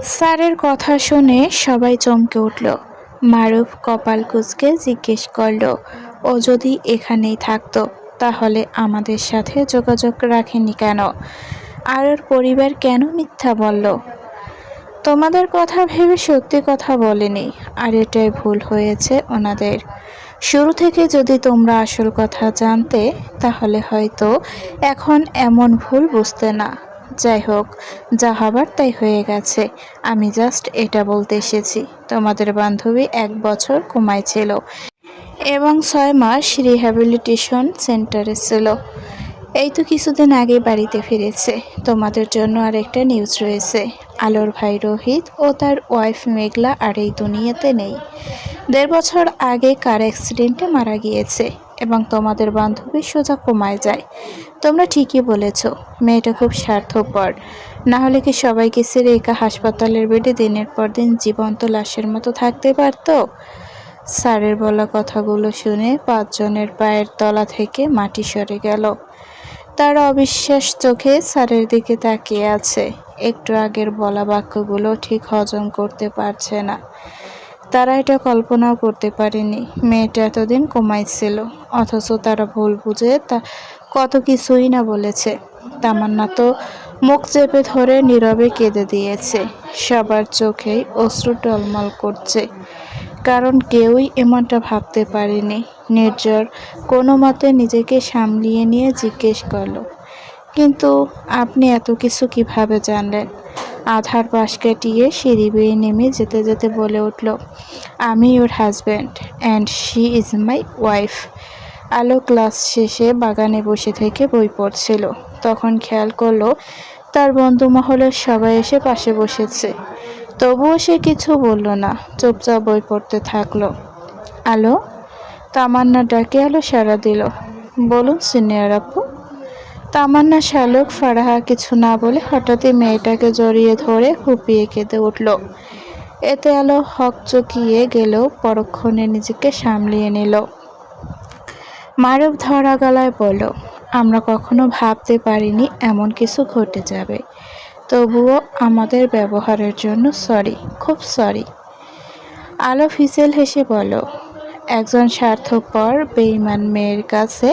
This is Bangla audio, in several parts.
স্যারের কথা শুনে সবাই চমকে উঠল। মারুফ কপাল কুঁচকে জিজ্ঞেস করল, ও যদি এখানেই থাকতো তাহলে আমাদের সাথে যোগাযোগ রাখেনি কেন? আর ওর পরিবার কেন মিথ্যা বলল? তোমাদের কথা ভেবে সত্যি কথা বলেনি, আর এটাই ভুল হয়েছে ওনাদের। শুরু থেকে যদি তোমরা আসল কথা জানতে তাহলে হয়তো এখন এমন ভুল বুঝতে না। যাই হোক, যা হবার তাই হয়ে গেছে। আমি জাস্ট এটা বলতে এসেছি, তোমাদের বান্ধবী 1 বছর কোমায় ছিল এবং 6 মাস রিহ্যাবিলিটেশন সেন্টারে ছিল। এই তো কিছুদিন আগে বাড়িতে ফিরেছে। তোমাদের জন্য আরেকটা নিউজ রয়েছে। আলোর ভাই রোহিত ও তার ওয়াইফ মেঘলা আর এই দুনিয়াতে নেই। 1.5 বছর আগে কার অ্যাক্সিডেন্টে মারা গিয়েছে এবং তোমাদের বান্ধবী সোজা কোমায় যায়। তোমরা ঠিকই বলেছ, মেয়েটা খুব স্বার্থপর। না হলে কি সবাইকে ছেড়ে একা হাসপাতালের বেডে দিনের পর দিন জীবন্ত লাশের মতো থাকতে পারতো? স্যারের বলা কথাগুলো শুনে 5 জনের পায়ের তলা থেকে মাটি সরে গেল। তারা অবিশ্বাস চোখে স্যারের দিকে তাকিয়ে আছে। একটু আগের বলা বাক্যগুলো ঠিক হজম করতে পারছে না। তারা এটা কল্পনাও করতে পারেনি মেয়েটা এতদিন কোমায় ছিল, অথচ তারা ভুল বুঝে কত কিছুই না বলেছে। তামান্না তো মুখ চেপে ধরে নীরবে কেঁদে দিয়েছে। সবার চোখেই অশ্রু টলমল করছে, কারণ কেউই এমনটা ভাবতে পারেনি। নির্ঝর কোনো মতে নিজেকে সামলিয়ে নিয়ে জিজ্ঞেস করলো, কিন্তু আপনি এত কিছু কিভাবে জানলেন? আধার পাশ কাটিয়ে সিঁড়ি বেয়ে নেমে যেতে যেতে বলে উঠল, আমি ওর husband and she is my wife. আলো ক্লাস শেষে বাগানে বসে থেকে বই পড়ছিল। তখন খেয়াল করলো তার বন্ধু মহলের সবাই এসে পাশে বসেছে। তবুও সে কিছু বলল না, চুপচাপ বই পড়তে থাকলো। আলো, তামান্না ডাকে আলো সাড়া দিল। বলুন সিনিয়র আপু। তামান্না শালুক ফারাহা কিছু না বলে হঠাৎই মেয়েটাকে জড়িয়ে ধরে হুপিয়ে কেঁদে উঠল। এতে আলো হকচকিয়ে গেলেও পরক্ষণে নিজেকে সামলিয়ে নিল। মারুফ ধরা গলায় বলল, আমরা কখনো ভাবতে পারিনি এমন কিছু ঘটে যাবে। তবুও আমাদের ব্যবহারের জন্য সরি, খুব সরি। আলো ফিসেল হেসে বলল, একজন স্বার্থপর বেঈমান মেয়ের কাছে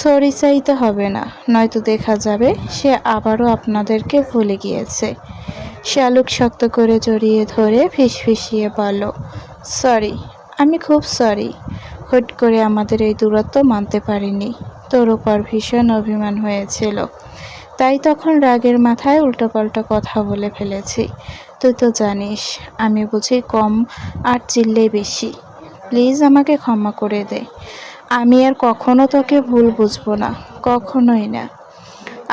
সরি চাইতে হবে না, নয়তো দেখা যাবে সে আবারও আপনাদেরকে ভুলে গিয়েছে। শালুক শক্ত করে জড়িয়ে ধরে ফিসফিসিয়ে বলল, সরি, আমি খুব সরি। হুট করে আমাদের এই দূরত্ব মানতে পারিনি। তোর উপর ভীষণ অভিমান হয়েছিল, তাই তখন রাগের মাথায় উল্টোপাল্টা কথা বলে ফেলেছি। তুই তো জানিস আমি বুঝি কম আর চিল্লে বেশি। প্লিজ আমাকে ক্ষমা করে দে। আমি আর কখনো তোকে ভুল বুঝবো না, কখনোই না।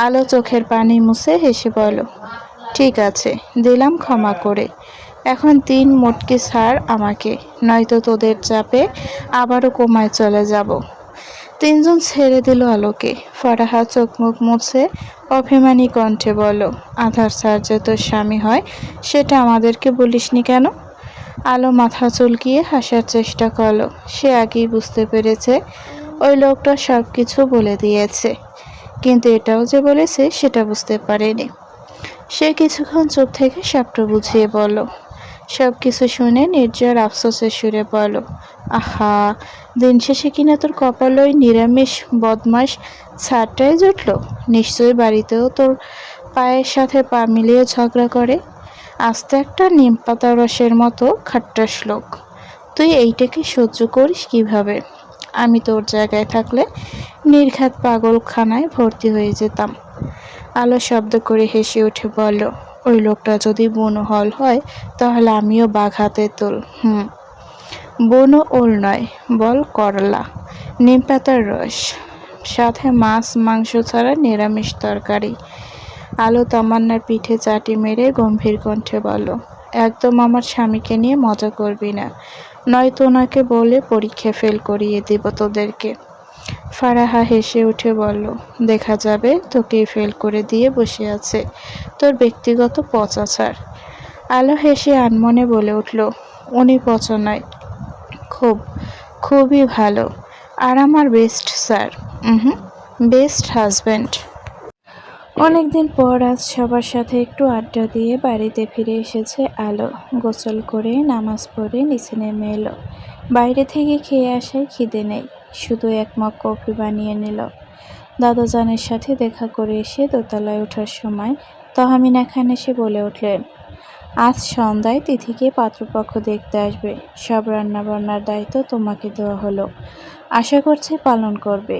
আলো চোখের পানি মুছে হেসে বলল, ঠিক আছে, দিলাম ক্ষমা করে। এখন 3 মোটকে ছাড় আমাকে, নয়তো তোদের চাপে আবারও কোমায় চলে যাব। 3 জন ছেড়ে দিল আলোকে। ফারাহা চোখ মুখ মুছে অভিমানী কণ্ঠে বলল, আধার স্যার যে তোর স্বামী হয় সেটা আমাদেরকে বলিসনি কেন? আলো মাথা চুলকিয়ে হাসার চেষ্টা করলো। সে আগেই বুঝতে পেরেছে ওই লোকটা সব কিছু বলে দিয়েছে, কিন্তু এটাও যে বলেছে সেটা বুঝতে পারেনি। সে কিছুক্ষণ চুপ থেকে সবটা বুঝিয়ে বলল। সব কিছু শুনে নির্ঝর আফসোসের সুরে বলল, আহা, দিন শেষে কিনা তোর কপাল ওই নিরামিষ বদমাস ছাড়টাই জুটল। নিশ্চয়ই বাড়িতেও তোর পায়ের সাথে পা মিলিয়ে ঝগড়া করে। আস্তে একটা নিম পাতা রসের মতো খাট্টাস লোক। তুই এইটাকে সহ্য করিস কিভাবে? আমি তোর জায়গায় থাকলে নির্ঘাত পাগলখানায় ভর্তি হয়ে যেতাম। আলো শব্দ করে হেসে উঠে বলল, ওই লোকটা যদি বুনো হল হয় তাহলে আমিও বাঘ হাতে তোল। বুনো ওল নয়, বল করলা, নিম পাতার রস, সাথে মাছ মাংস ছাড়া নিরামিষ তরকারি। আলো তামান্নার পিঠে চাটি মেরে গম্ভীর কণ্ঠে বলল, একদম আমার স্বামীকে নিয়ে মজা করবি না, নয়তো ওনাকে বলে পরীক্ষা ফেল করিয়ে দিব তোদেরকে। ফারাহা হেসে উঠে বলল, দেখা যাবে তোকে ফেল করে দিয়ে বসে আছে তোর ব্যক্তিগত পচা ছাড়। আলো হেসে আনমনে বলে উঠল, উনি পচা নয়, খুব খুবই ভালো, আর আমার বেস্ট স্যার, বেস্ট হাজব্যান্ড। অনেকদিন পর আজ সবার সাথে একটু আড্ডা দিয়ে বাড়িতে ফিরে এসেছে আলো। গোসল করে নামাজ পড়ে নিচে নেমে এলো। বাইরে থেকে খেয়ে আসায় খিদে নেই, শুধু এক মগ কফি বানিয়ে নিল। দাদাজানের সাথে দেখা করে এসে দোতলায় ওঠার সময় তহমিনা খান এসে বলে উঠলেন, আজ সন্ধ্যায় তিথিকে পাত্রপক্ষ দেখতে আসবে, সব রান্নাবান্নার দায়িত্ব তোমাকে দেওয়া হলো, আশা করছি পালন করবে।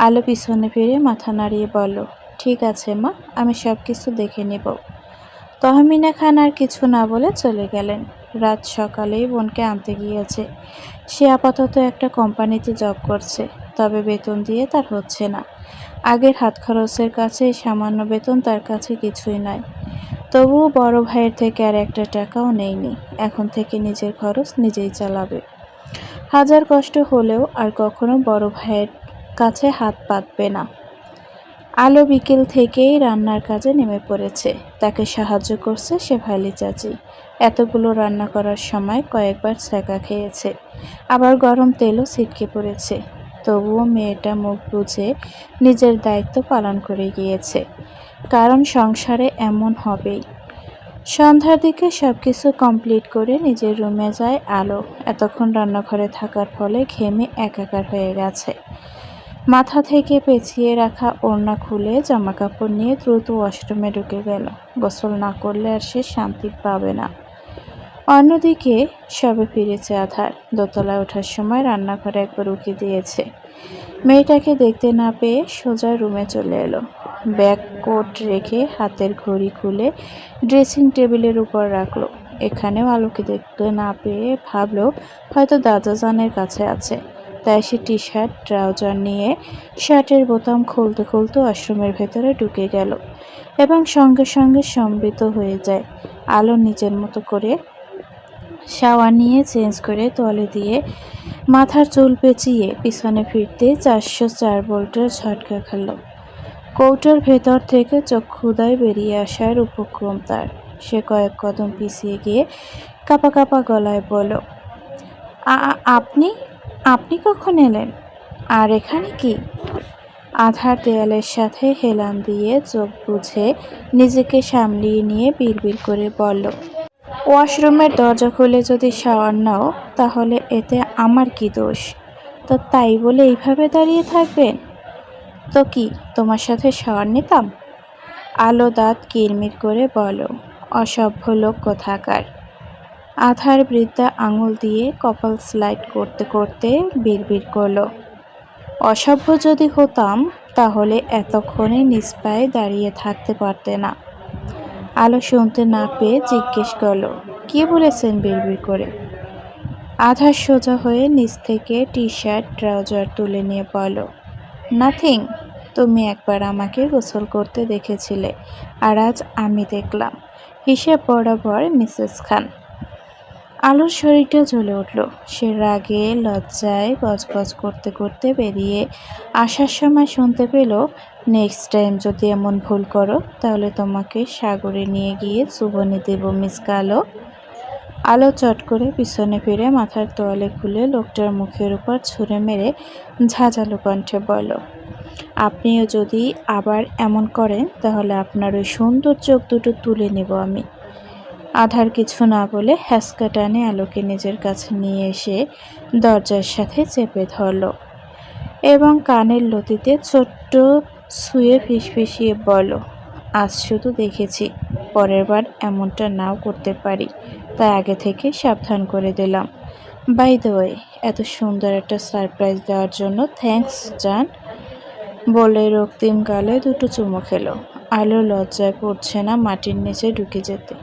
আলো পিছনে ফিরে মাথা নাড়িয়ে বলল, ঠিক আছে মা, আমি সব কিছু দেখে নেব। তহমিনা খান আর কিছু না বলে চলে গেলেন। রাত সকালেই বোনকে আনতে গিয়েছে। সে আপাতত একটা কোম্পানিতে জব করছে, তবে বেতন দিয়ে তার হচ্ছে না। আগের হাত খরচের কাছে এই সামান্য বেতন তার কাছে কিছুই নয়। তবুও বড় ভাইয়ের থেকে আর একটা টাকাও নেয়নি। এখন থেকে নিজের খরচ নিজেই চালাবে। হাজার কষ্ট হলেও আর কখনো বড় ভাইয়ের কাছে হাত পাতবে না। আলো বিকেল থেকেই রান্নার কাজে নেমে পড়েছে। তাকে সাহায্য করছে শেফালি চাচি। এতগুলো রান্না করার সময় কয়েকবার ছ্যাঁকা খেয়েছে, আবার গরম তেলও ছিটকে পড়েছে। তবুও মেয়েটা মুখ বুজে নিজের দায়িত্ব পালন করে গিয়েছে, কারণ সংসারে এমন হবেই। সন্ধ্যার দিকে সবকিছু কমপ্লিট করে নিজের রুমে যায় আলো। এতক্ষণ রান্নাঘরে থাকার ফলে ঘেমে একাকার হয়ে গেছে। মাথা থেকে পেঁচিয়ে রাখা ওড়না খুলে জামাকাপড় নিয়ে দ্রুত ওয়াশরুমে ঢুকে গেল। গোসল না করলে আর সে শান্তি পাবে না। অন্যদিকে সবে ফিরেছে আধার। দোতলায় ওঠার সময় রান্নাঘরে একবার উকি দিয়েছে। মেয়েটাকে দেখতে না পেয়ে সোজা রুমে চলে এলো। ব্যাগ কোট রেখে হাতের ঘড়ি খুলে ড্রেসিং টেবিলের উপর রাখলো। এখানেও আলোকে দেখতে না পেয়ে ভাবলো হয়তো দাদাজানের কাছে আছে। তাই সে টি শার্ট ট্রাউজার নিয়ে শার্টের বোতাম খুলতে খুলতে ওয়াশরুমের ভেতরে ঢুকে গেল এবং সঙ্গে সঙ্গে সম্বিত হয়ে যায়। আলো নিজের মতো করে শাওয়ার নিয়ে চেঞ্জ করে তোয়ালে দিয়ে মাথার চুল পেঁচিয়ে পিছনে ফিরতে 404 ভোল্টের ঝটকা খেল। কৌটোর ভেতর থেকে চক্ষুদায় বেরিয়ে আসার উপক্রম তার। সে কয়েক কদম পিছিয়ে গিয়ে কাঁপা কাঁপা গলায় বলল, আপনি আপনি কখন এলেন? আর এখানে কি? আধার দেয়ালের সাথে হেলান দিয়ে চোখ বুজে নিজেকে সামলিয়ে নিয়ে বিড়বিড় করে বলল, ওয়াশরুমের দরজা খুলে যদি শাওয়ার নাও তাহলে এতে আমার কি দোষ? তো তাই বলে এইভাবে দাঁড়িয়ে থাকবেন? তো কি তোমার সাথে শাওয়ার নিতাম? আলো দাঁত কিরমির করে বলল, অসভ্য লোক কোথাকার। আধার বৃদ্ধা আঙুল দিয়ে কপাল স্লাইড করতে করতে বিড়বিড় করল, অসভ্য যদি হতাম তাহলে এতক্ষণে নিজ পায়ে দাঁড়িয়ে থাকতে পারতে না। আলো শুনতে না পেয়ে জিজ্ঞেস করল, কি বলেছেন বিড়বিড় করে? আধার সোজা হয়ে নিচ থেকে টি শার্ট ট্রাউজার তুলে নিয়ে বলল, নাথিং। তুমি একবার আমাকে গোসল করতে দেখেছিলে, আর আজ আমি দেখলাম। হিসেব বরাবর মিসেস খান। আলোর শরীরটা জ্বলে উঠল। সে রাগে লজ্জায় গজগজ করতে করতে বেরিয়ে আসার সময় শুনতে পেল, নেক্সট টাইম যদি এমন ভুল করো তাহলে তোমাকে সাগরে নিয়ে গিয়ে চুবনি দেব মিস কালো। আলো চট করে পিছনে ফিরে মাথার তোয়ালে খুলে লোকটার মুখের উপর ছুঁড়ে মেরে ঝাঁঝালো কণ্ঠে বলল, আপনিও যদি আবার এমন করেন তাহলে আপনার ওই সুন্দর চোখ দুটো তুলে নেব আমি। আধার কিছু না বলে হ্যাঁচকা টানে আলোকে নিজের কাছে নিয়ে এসে দরজার সাথে চেপে ধরল এবং কানের লতিতে ছোট্ট ছুঁয়ে ফিসফিসিয়ে বলল, আজ শুধু দেখেছি, পরের বার এমনটা নাও করতে পারি, তাই আগে থেকে সাবধান করে দিলাম। বাই দ্য ওয়ে, এত সুন্দর একটা সারপ্রাইজ দেওয়ার জন্য থ্যাঙ্কস জান। বলে রক্তিম গালে দুটো চুমু খেলো। আলো লজ্জায় পড়ছে না মাটির নিচে ঢুকে যেতে।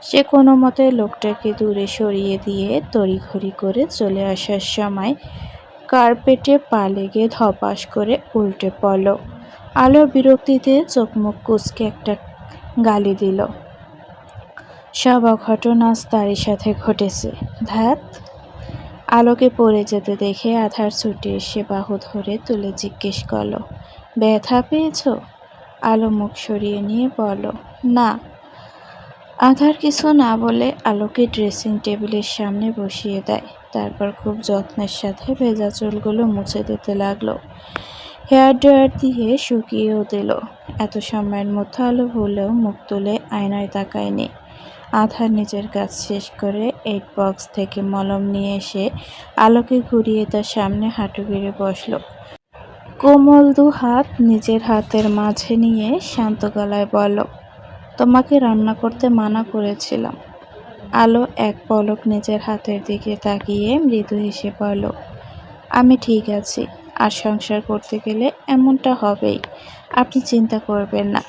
সে কোনো মতে লোকটাকে দূরে সরিয়ে দিয়ে তড়িঘড়ি করে চলে আসার সময় কার্পেটে পা লেগে ধপাস করে উল্টে পড়ল। আলো বিরক্তিতে চোখ মুখ কুঁচকে একটা গালি দিল। সব অঘটন আজ তারই সাথে ঘটেছে। ধ্যাত। আলোকে পড়ে যেতে দেখে আধার ছুটে এসে বাহু ধরে তুলে জিজ্ঞেস করল, ব্যথা পেয়েছ? আলো মুখ সরিয়ে নিয়ে বলল, না। আধার কিছু না বলে আলোকে ড্রেসিং টেবিলের সামনে বসিয়ে দেয়। তারপর খুব যত্নের সাথে ভেজা চুলগুলো মুছে দিতে লাগলো। হেয়ার ড্রায়ার দিয়ে শুকিয়েও দিল। এত সময়ের মধ্যে আলো ভুলেও মুখ তুলে আয়নায় তাকায়নি। আধার নিজের কাজ শেষ করে এইট বক্স থেকে মলম নিয়ে এসে আলোকে ঘুরিয়ে তার সামনে হাঁটু গেড়ে বসল। কোমল দু হাত নিজের হাতের মাঝে নিয়ে শান্ত গলায় বলল, তোমাকে রান্না করতে মানা করেছিলাম। আলো এক পলক নিজের হাতের দিকে তাকিয়ে মৃদু হেসে বলল, আমি ঠিক আছি। আর সংসার করতে গেলে এমনটা হবেই, আপনি চিন্তা করবেন না।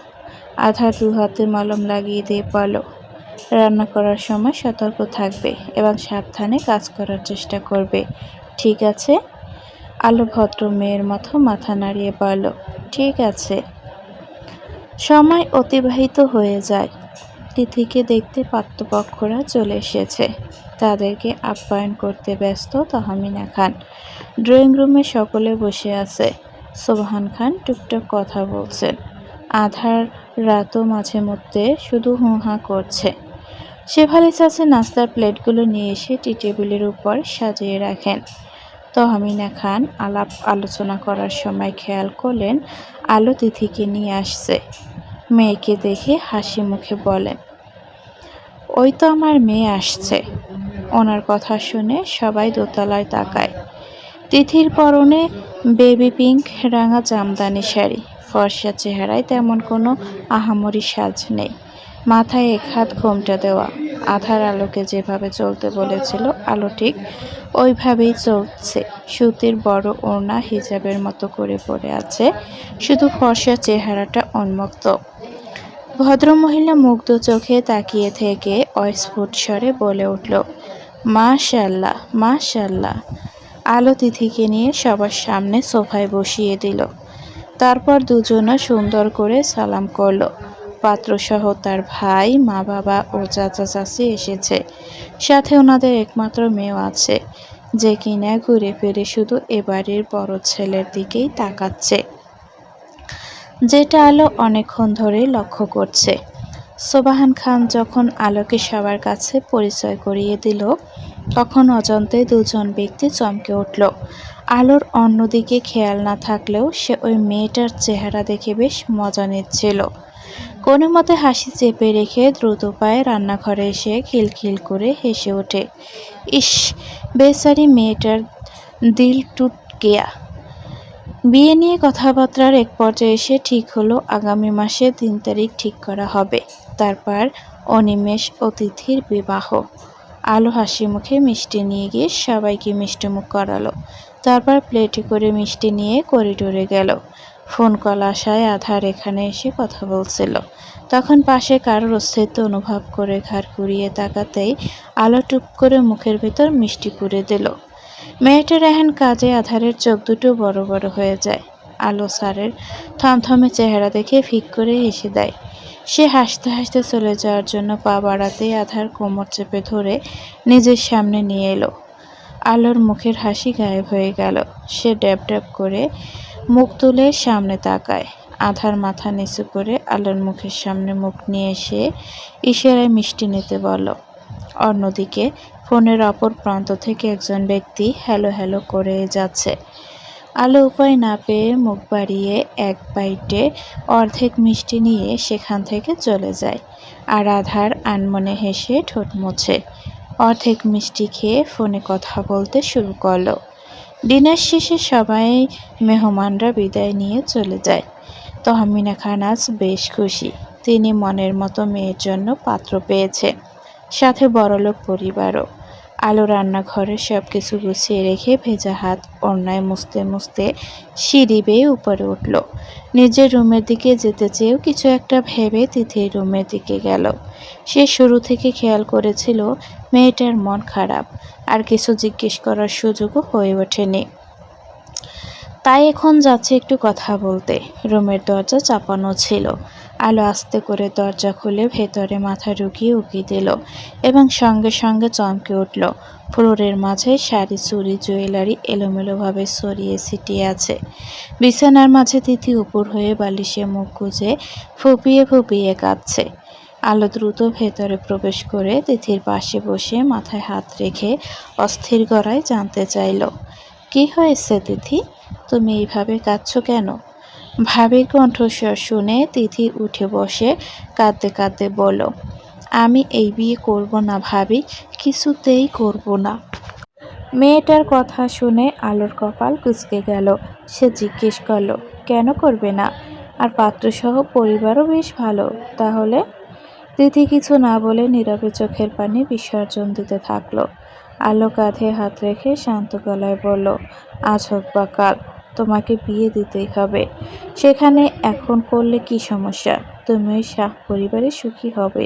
আধার দু হাতে মলম লাগিয়ে দিয়ে বলল, রান্না করার সময় সতর্ক থাকবে এবং সাবধানে কাজ করার চেষ্টা করবে, ঠিক আছে? আলো ভদ্র মেয়ের মতো মাথা নাড়িয়ে বলল, ঠিক আছে। সময় অতিবাহিত হয়ে যায়। তিথিকে দেখতে পাত্রপক্ষরা চলে এসেছে। তাদেরকে আপ্যায়ন করতে ব্যস্ত তহমিনা খান। ড্রয়িং রুমে সকলে বসে আছে। সোবহান খান টুকটাক কথা বলছেন। আধার রাতও মাঝে মধ্যে শুধু হুঁ-হাঁ করছে। শেফালি চাচা নাস্তার প্লেটগুলো নিয়ে এসে টি টেবিলের উপর সাজিয়ে রাখেন। তহমিনা খান আলাপ আলোচনা করার সময় খেয়াল করলেন আলো তিথিকে নিয়ে আসছে। মেয়েকে দেখে হাসি মুখে বলেন, ওই তো আমার মেয়ে আসছে। ওনার কথা শুনে সবাই দোতলায় তাকায়। তিথির পরনে বেবি পিঙ্ক রাঙা জামদানি শাড়ি। ফর্সা চেহারায় তেমন কোনো আহামরি সাজ নেই। মাথায় এক হাত ঘোমটা দেওয়া। আধার আলোকে যেভাবে চলতে বলেছিল আলো ঠিক ওইভাবেই চলছে। সুতির বড় ওড়না হিজাবের মতো করে পড়ে আছে, শুধু ফর্সা চেহারাটা উন্মুক্ত। ভদ্রমহিলা মুগ্ধ চোখে তাকিয়ে থেকে অস্ফুট স্বরে বলে উঠল, মাশাআল্লাহ মাশাআল্লাহ। আলো তিথিকে নিয়ে সবার সামনে সোফায় বসিয়ে দিল। তারপর দুজনে সুন্দর করে সালাম করল। পাত্রসহ তার ভাই, মা বাবা ও চাচা চাচি এসেছে। সাথে ওনাদের একমাত্র মেয়েও আছে, যে কিনা ঘুরে ফিরে শুধু এবাড়ির বড় ছেলের দিকেই তাকাচ্ছে, যেটা আলো অনেকক্ষণ ধরেই লক্ষ্য করছে। সোবহান খান যখন আলোকে সবার কাছে পরিচয় করিয়ে দিল, তখন অজান্তে দুজন ব্যক্তি চমকে উঠল। আলোর অন্যদিকে খেয়াল না থাকলেও সে ওই মেয়েটার চেহারা দেখে বেশ মজা নিচ্ছিল। কোনো মতে হাসি চেপে রেখে দ্রুত পায়ে রান্নাঘরে এসে খিলখিল করে হেসে ওঠে। ইস, বেচারি মেয়েটার দিল টুট গেয়া। বিয়ে নিয়ে কথাবার্তার এক পর্যায়ে এসে ঠিক হলো আগামী মাসে ৩ তারিখ ঠিক করা হবে। তারপর অনিমেষ অতিথির বিবাহ। আলো হাসি মুখে মিষ্টি নিয়ে গিয়ে সবাইকে মিষ্টিমুখ করালো। তারপর প্লেটে করে মিষ্টি নিয়ে করিডোরে গেল। ফোন কল আসায় আধার এখানে এসে কথা বলছিল। তখন পাশে কারোর অস্তিত্ব অনুভব করে ঘাড় ঘুরিয়ে তাকাতেই আলো টুপ করে মুখের ভেতর মিষ্টি পুরে দিল। মেয়েটার এহেন কাজে আধারের চোখ দুটো বড় বড় হয়ে যায়। আলো স্যারের থমথমে চেহারা দেখে ফিক করে হেসে দেয়। সে হাসতে হাসতে চলে যাওয়ার জন্য পা বাড়াতেই আধার কোমর চেপে ধরে নিজের সামনে নিয়ে এলো। আলোর মুখের হাসি গায়েব হয়ে গেল। সে ড্যাব ড্যাব করে মুখ তুলে সামনে তাকায়। আধার মাথা নিচু করে আলোর মুখের সামনে মুখ নিয়ে এসে ইশারায় মিষ্টি নিতে বলল। অন্যদিকে ফোনের অপর প্রান্ত থেকে একজন ব্যক্তি হ্যালো হ্যালো করে যাচ্ছে। আলো উপায় না পেয়ে মুখ বাড়িয়ে এক বাইটে অর্ধেক মিষ্টি নিয়ে সেখান থেকে চলে যায়। আর আধার আনমনে হেসে ঠোঁট মুছে অর্ধেক মিষ্টি খেয়ে ফোনে কথা বলতে শুরু করলো। ডিনার শেষে সবাই মেহমানরা বিদায় নিয়ে চলে যায়। তহমিনা খান আজ বেশ খুশি। তিনি মনের মতো মেয়ের জন্য পাত্র পেয়েছে, সাথে বড়লোক পরিবারও। আলো রান্নাঘরে সবকিছু গুছিয়ে রেখে ভেজা হাত ওড়নায় মুছতে মুছতে সিঁড়ি বেয়ে উপরে উঠল। নিজের রুমের দিকে যেতে চেয়েও কিছু একটা ভেবে তিথির রুমের দিকে গেল। সে শুরু থেকে খেয়াল করেছিল মেয়েটার মন খারাপ, আর কিছু জিজ্ঞেস করার সুযোগও হয়ে ওঠেনি। তাই এখন যাচ্ছে একটু কথা বলতে। রুমের দরজা চাপানো ছিল। আলো আস্তে করে দরজা খুলে ভেতরে মাথা ঢুকিয়ে উকি দিল এবং সঙ্গে সঙ্গে চমকে উঠল। ফ্লোরের মাঝে শাড়ি, চুড়ি, জুয়েলারি এলোমেলোভাবে ছড়িয়ে ছিটিয়ে আছে। বিছানার মাঝে তিথি উপর হয়ে বালিশে মুখ গুজে ফুপিয়ে ফুপিয়ে কাঁদছে। আলো দ্রুত ভেতরে প্রবেশ করে তিথির পাশে বসে মাথায় হাত রেখে অস্থির গলায় জানতে চাইল, কি হয়েছে তিথি? তুমি এইভাবে কাঁদছো কেন? ভাবির কণ্ঠস্বর শুনে তিথি উঠে বসে কাঁদতে কাঁদতে বলল, আমি এই বিয়ে করব না ভাবি, কিছুতেই করব না। মেয়েটার কথা শুনে আলোর কপাল কুঁচকে গেল। সে জিজ্ঞেস করলো, কেন করবে না? আর পাত্রসহ পরিবারও বেশ ভালো। তাহলে? তিথি কিছু না বলে নীরবে চোখের পানি বিসর্জন দিতে থাকলো। আলো কাঁধে হাত রেখে শান্ত গলায় বলল, আজ হোক বা কাল তোমাকে বিয়ে দিতেই হবে। সেখানে এখন করলে কি সমস্যা? তুমি ওই শাহ পরিবারে সুখী হবে।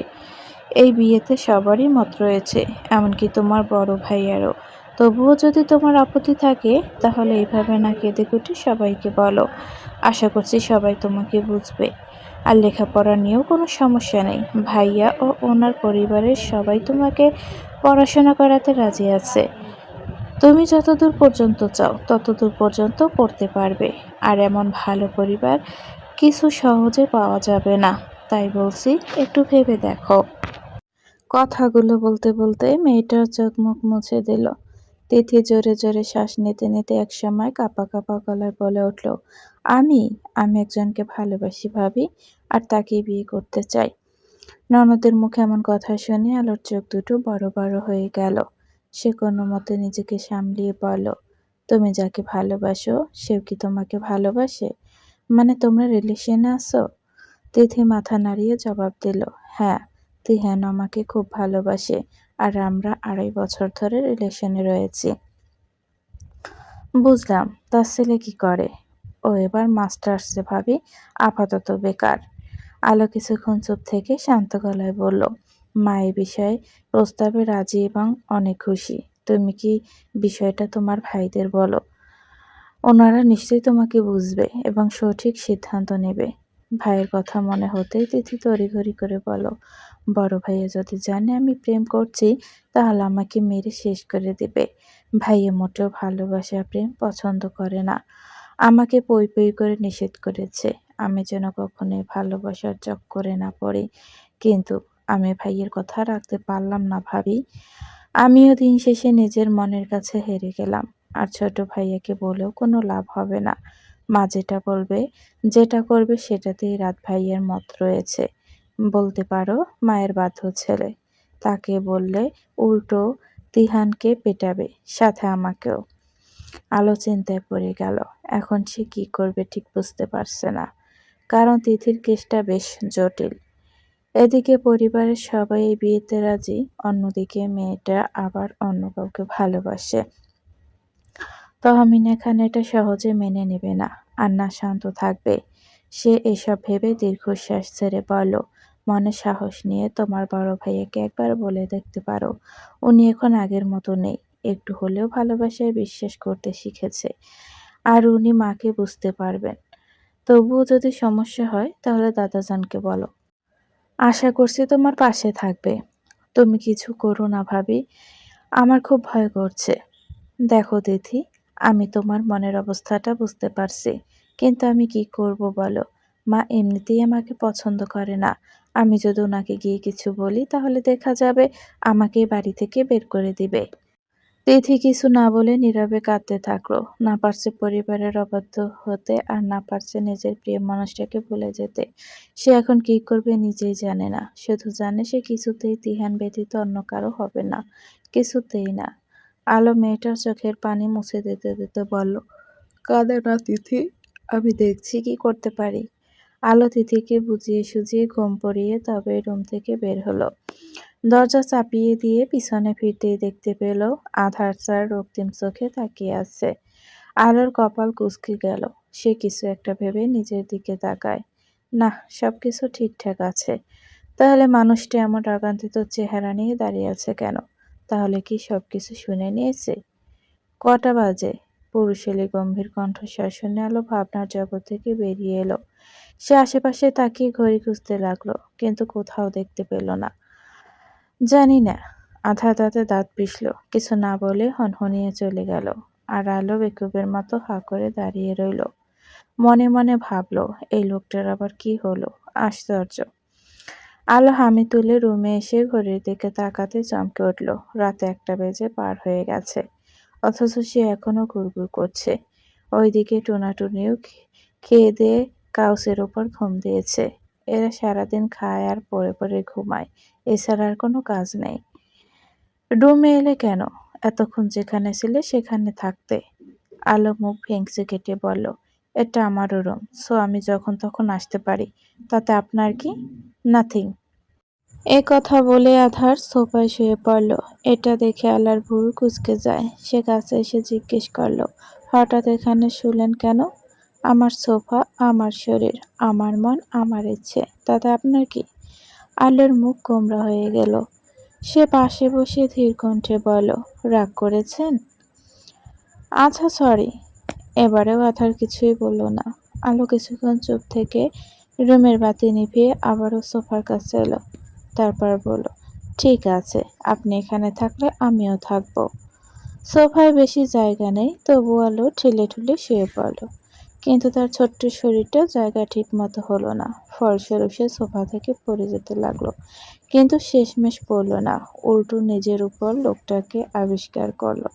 এই বিয়েতে সবারই মত রয়েছে, এমনকি তোমার বড় ভাইয়ারও। তবুও যদি তোমার আপত্তি থাকে তাহলে এইভাবে না কেঁদে কুটে সবাইকে বলো। আশা করছি সবাই তোমাকে বুঝবে। আর লেখাপড়া নিয়েও কোনো সমস্যা নেই। ভাইয়া ও ওনার পরিবারের সবাই তোমাকে পড়াশোনা করাতে রাজি আছে। তুমি যতদূর পর্যন্ত চাও ততদূর পর্যন্ত পড়তে পারবে। আর এমন ভালো পরিবার কিছু সহজে পাওয়া যাবে না। তাই বলছি, একটু ভেবে দেখো। কথাগুলো বলতে বলতে মেয়েটার চোখ মুখ মুছে দিল। তিথি জোরে জোরে শ্বাস নিতে নিতে একসময় কাঁপা কাঁপা গলায় বলে উঠল, আমি আমি একজনকে ভালোবাসি ভাবি, আর তাকেই বিয়ে করতে চাই। ননদের মুখে এমন কথা শুনে আলোর চোখ দুটো বড় বড় হয়ে গেল। সে কোনো মতে নিজেকে সামলিয়ে বলল, তুমি যাকে ভালোবাসো সেও কি তোমাকে ভালোবাসে? মানে তোমরা রিলেশনে আছো? তিথি মাথা নাড়িয়ে জবাব দিল, হ্যাঁ, তিহান আমাকে খুব ভালোবাসে, আর আমরা 2.5 বছর ধরে রিলেশনে রয়েছি। বুঝলাম, তার ছেলে কি করে? ও এবার মাস্টার্সে ভাবি, আপাতত বেকার। আলো কিছুক্ষণ চুপ থেকে শান্ত গলায় বলল, মা এই বিষয়ে প্রস্তাবে রাজি এবং অনেক খুশি। তুমি কি বিষয়টা তোমার ভাইদের বলো। ওনারা নিশ্চয়ই তোমাকে বুঝবে এবং সঠিক সিদ্ধান্ত নেবে। ভাইয়ের কথা মনে হতেই তিথি তড়িঘড়ি করে বলল, বড় ভাইয়া যদি জানে আমি প্রেম করছি তাহলে আমাকে মেরে শেষ করে দেবে। ভাইয়া মোটেও ভালোবাসা প্রেম পছন্দ করে না। আমাকে পই পই করে নিষেধ করেছে আমি যেন কখনোই ভালোবাসার চক্করে না পড়ি। কিন্তু আমি ভাইয়ের কথা রাখতে পারলাম না ভাবি। আমিও দিন শেষে নিজের মনের কাছে হেরে গেলাম। আর ছোট ভাইয়াকে বলেও কোনো লাভ হবে না। মা যেটা বলবে, যেটা করবে সেটাতেই রাত ভাইয়ের মত রয়েছে। বলতে পারো মায়ের বাধ্য ছেলে। তাকে বললে উল্টো তিহানকে পেটাবে, সাথে আমাকেও। আলো চিন্তায় পড়ে গেল। এখন সে কি করবে ঠিক বুঝতে পারছে না। কারণ তিথির কেসটা বেশ জটিল। এদিকে পরিবারের সবাই এই বিয়েতে রাজি, অন্যদিকে মেয়েটা আবার অন্য কাউকে ভালোবাসে। তহমিনা খান এটা সহজে মেনে নেবে না, আর না শান্ত থাকবে। সে এসব ভেবে দীর্ঘশ্বাস ছেড়ে বলল, মনে সাহস নিয়ে তোমার বড় ভাইয়াকে একবার বলে দেখতে পারো। উনি এখন আগের মতো নেই, একটু হলেও ভালোবাসায় বিশ্বাস করতে শিখেছে। আর উনি মাকে বুঝতে পারবেন। তবুও যদি সমস্যা হয় তাহলে দাদাজানকে বলো। আশা করছি তোমার পাশে থাকবে। তুমি কিছু করো না ভাবি, আমার খুব ভয় করছে। দেখো তিথি, আমি তোমার মনের অবস্থাটা বুঝতে পারছি, কিন্তু আমি কি করব বলো? মা এমনিতেই আমাকে পছন্দ করে না। আমি যদি ওনাকে গিয়ে কিছু বলি তাহলে দেখা যাবে আমাকে বাড়ি থেকে বের করে দিবে। তিথি কিছু না বলে নীরবে কাঁদতে থাকলো। না পারছে পরিবারের অবাধ্য হতে, আর না পারছে নিজের প্রিয় মানুষটাকে ভুলে যেতে। সে এখন কি করবে নিজেই জানে না। শুধু জানে সে কিছুতেই তিহান ব্যতীত অন্য কারো হবে না। কিছুতেই না। আলো মেয়েটার চোখের পানি মুছে দিতে দিতে বলল, কাঁদে না তিথি, আমি দেখছি কি করতে পারি। আলো তিথিকে বুঝিয়ে সুঝিয়ে ঘুম পড়িয়ে তবে রুম থেকে বের হলো। দরজা চাপিয়ে দিয়ে পিছনে ফিরতেই দেখতে পেল আধার স্যার রক্তিম চোখে তাকিয়ে আছে। আলোর কপাল কুঁচকে গেল। সে কিছু একটা ভেবে নিজের দিকে তাকায়। না, সবকিছু ঠিকঠাক আছে। তাহলে মানুষটা এমন রাগান্বিত চেহারা নিয়ে দাঁড়িয়ে আছে কেন? তাহলে কি সবকিছু শুনে নিয়েছে? কটা বাজে? পুরুষেলি গম্ভীর কণ্ঠস্বর শুনে আলো ভাবনার জগৎ থেকে বেরিয়ে এলো। সে আশেপাশে তাকিয়ে ঘড়ি খুঁজতে লাগলো, কিন্তু কোথাও দেখতে পেল না। জানি না। আধা দাঁতে দাঁত পিষল, কিছু না বলে হনহনিয়ে চলে গেল। আর আলো বেকুবের মতো হাঁ করে দাঁড়িয়ে রইল। মনে মনে ভাবল, এই লোকটার আবার কি হলো? আশ্চর্য। আলো হামি তুলে রুমে এসে ঘড়ির দিকে তাকাতে চমকে উঠল। রাত 1টা বেজে পার হয়ে গেছে। অথচ সে এখনো গুড়গুড় করছে। ওইদিকে টোনাটুনিও খেয়ে দিয়ে কাউসের ওপর ঘুম দিয়েছে। এরা সারাদিন খায় আর পড়ে পড়ে ঘুমায়, এছাড়া আর কোনো কাজ নেই। রুমে এলে কেন? এতক্ষণ যেখানে ছিলে সেখানে থাকতে। আলো মুখ ভেঙচি কেটে বলল, এটা আমারও রুম, সো আমি যখন তখন আসতে পারি। তাতে আপনার কি? নাথিং। এ কথা বলে আধার সোফায় শুয়ে পড়ল। এটা দেখে আলার ভুরু কুঁচকে যায়। সে কাছে এসে জিজ্ঞেস করল, হঠাৎ এখানে শুলেন কেন? আমার সোফা, আমার শরীর, আমার মন, আমার ইচ্ছে, তাতে আপনার কি? আলোর মুখ গোমড়া হয়ে গেল। সে পাশে বসে ধীর কণ্ঠে বলল, রাগ করেছেন? আচ্ছা সরি। এবারেও আধার কিছুই বলল না। আলো কিছুক্ষণ চুপ থেকে রুমের বাতি নিভিয়ে আবারও সোফার কাছে এলো। তারপর বলল, ঠিক আছে, আপনি এখানে থাকলে আমিও থাকবো। সোফায় বেশি জায়গা নেই, তবু আলো ঠেলে ঠুলে শুয়ে পড়ল। কিন্তু তার ছোট্ট শরীরটা জায়গা ঠিক মতো হলো না। ফলস্বরূপ সে সোফা থেকে পড়ে যেতে লাগলো, কিন্তু শেষমেশ পড়ল না, উল্টো নিজের উপর লোকটাকে আবিষ্কার করলো।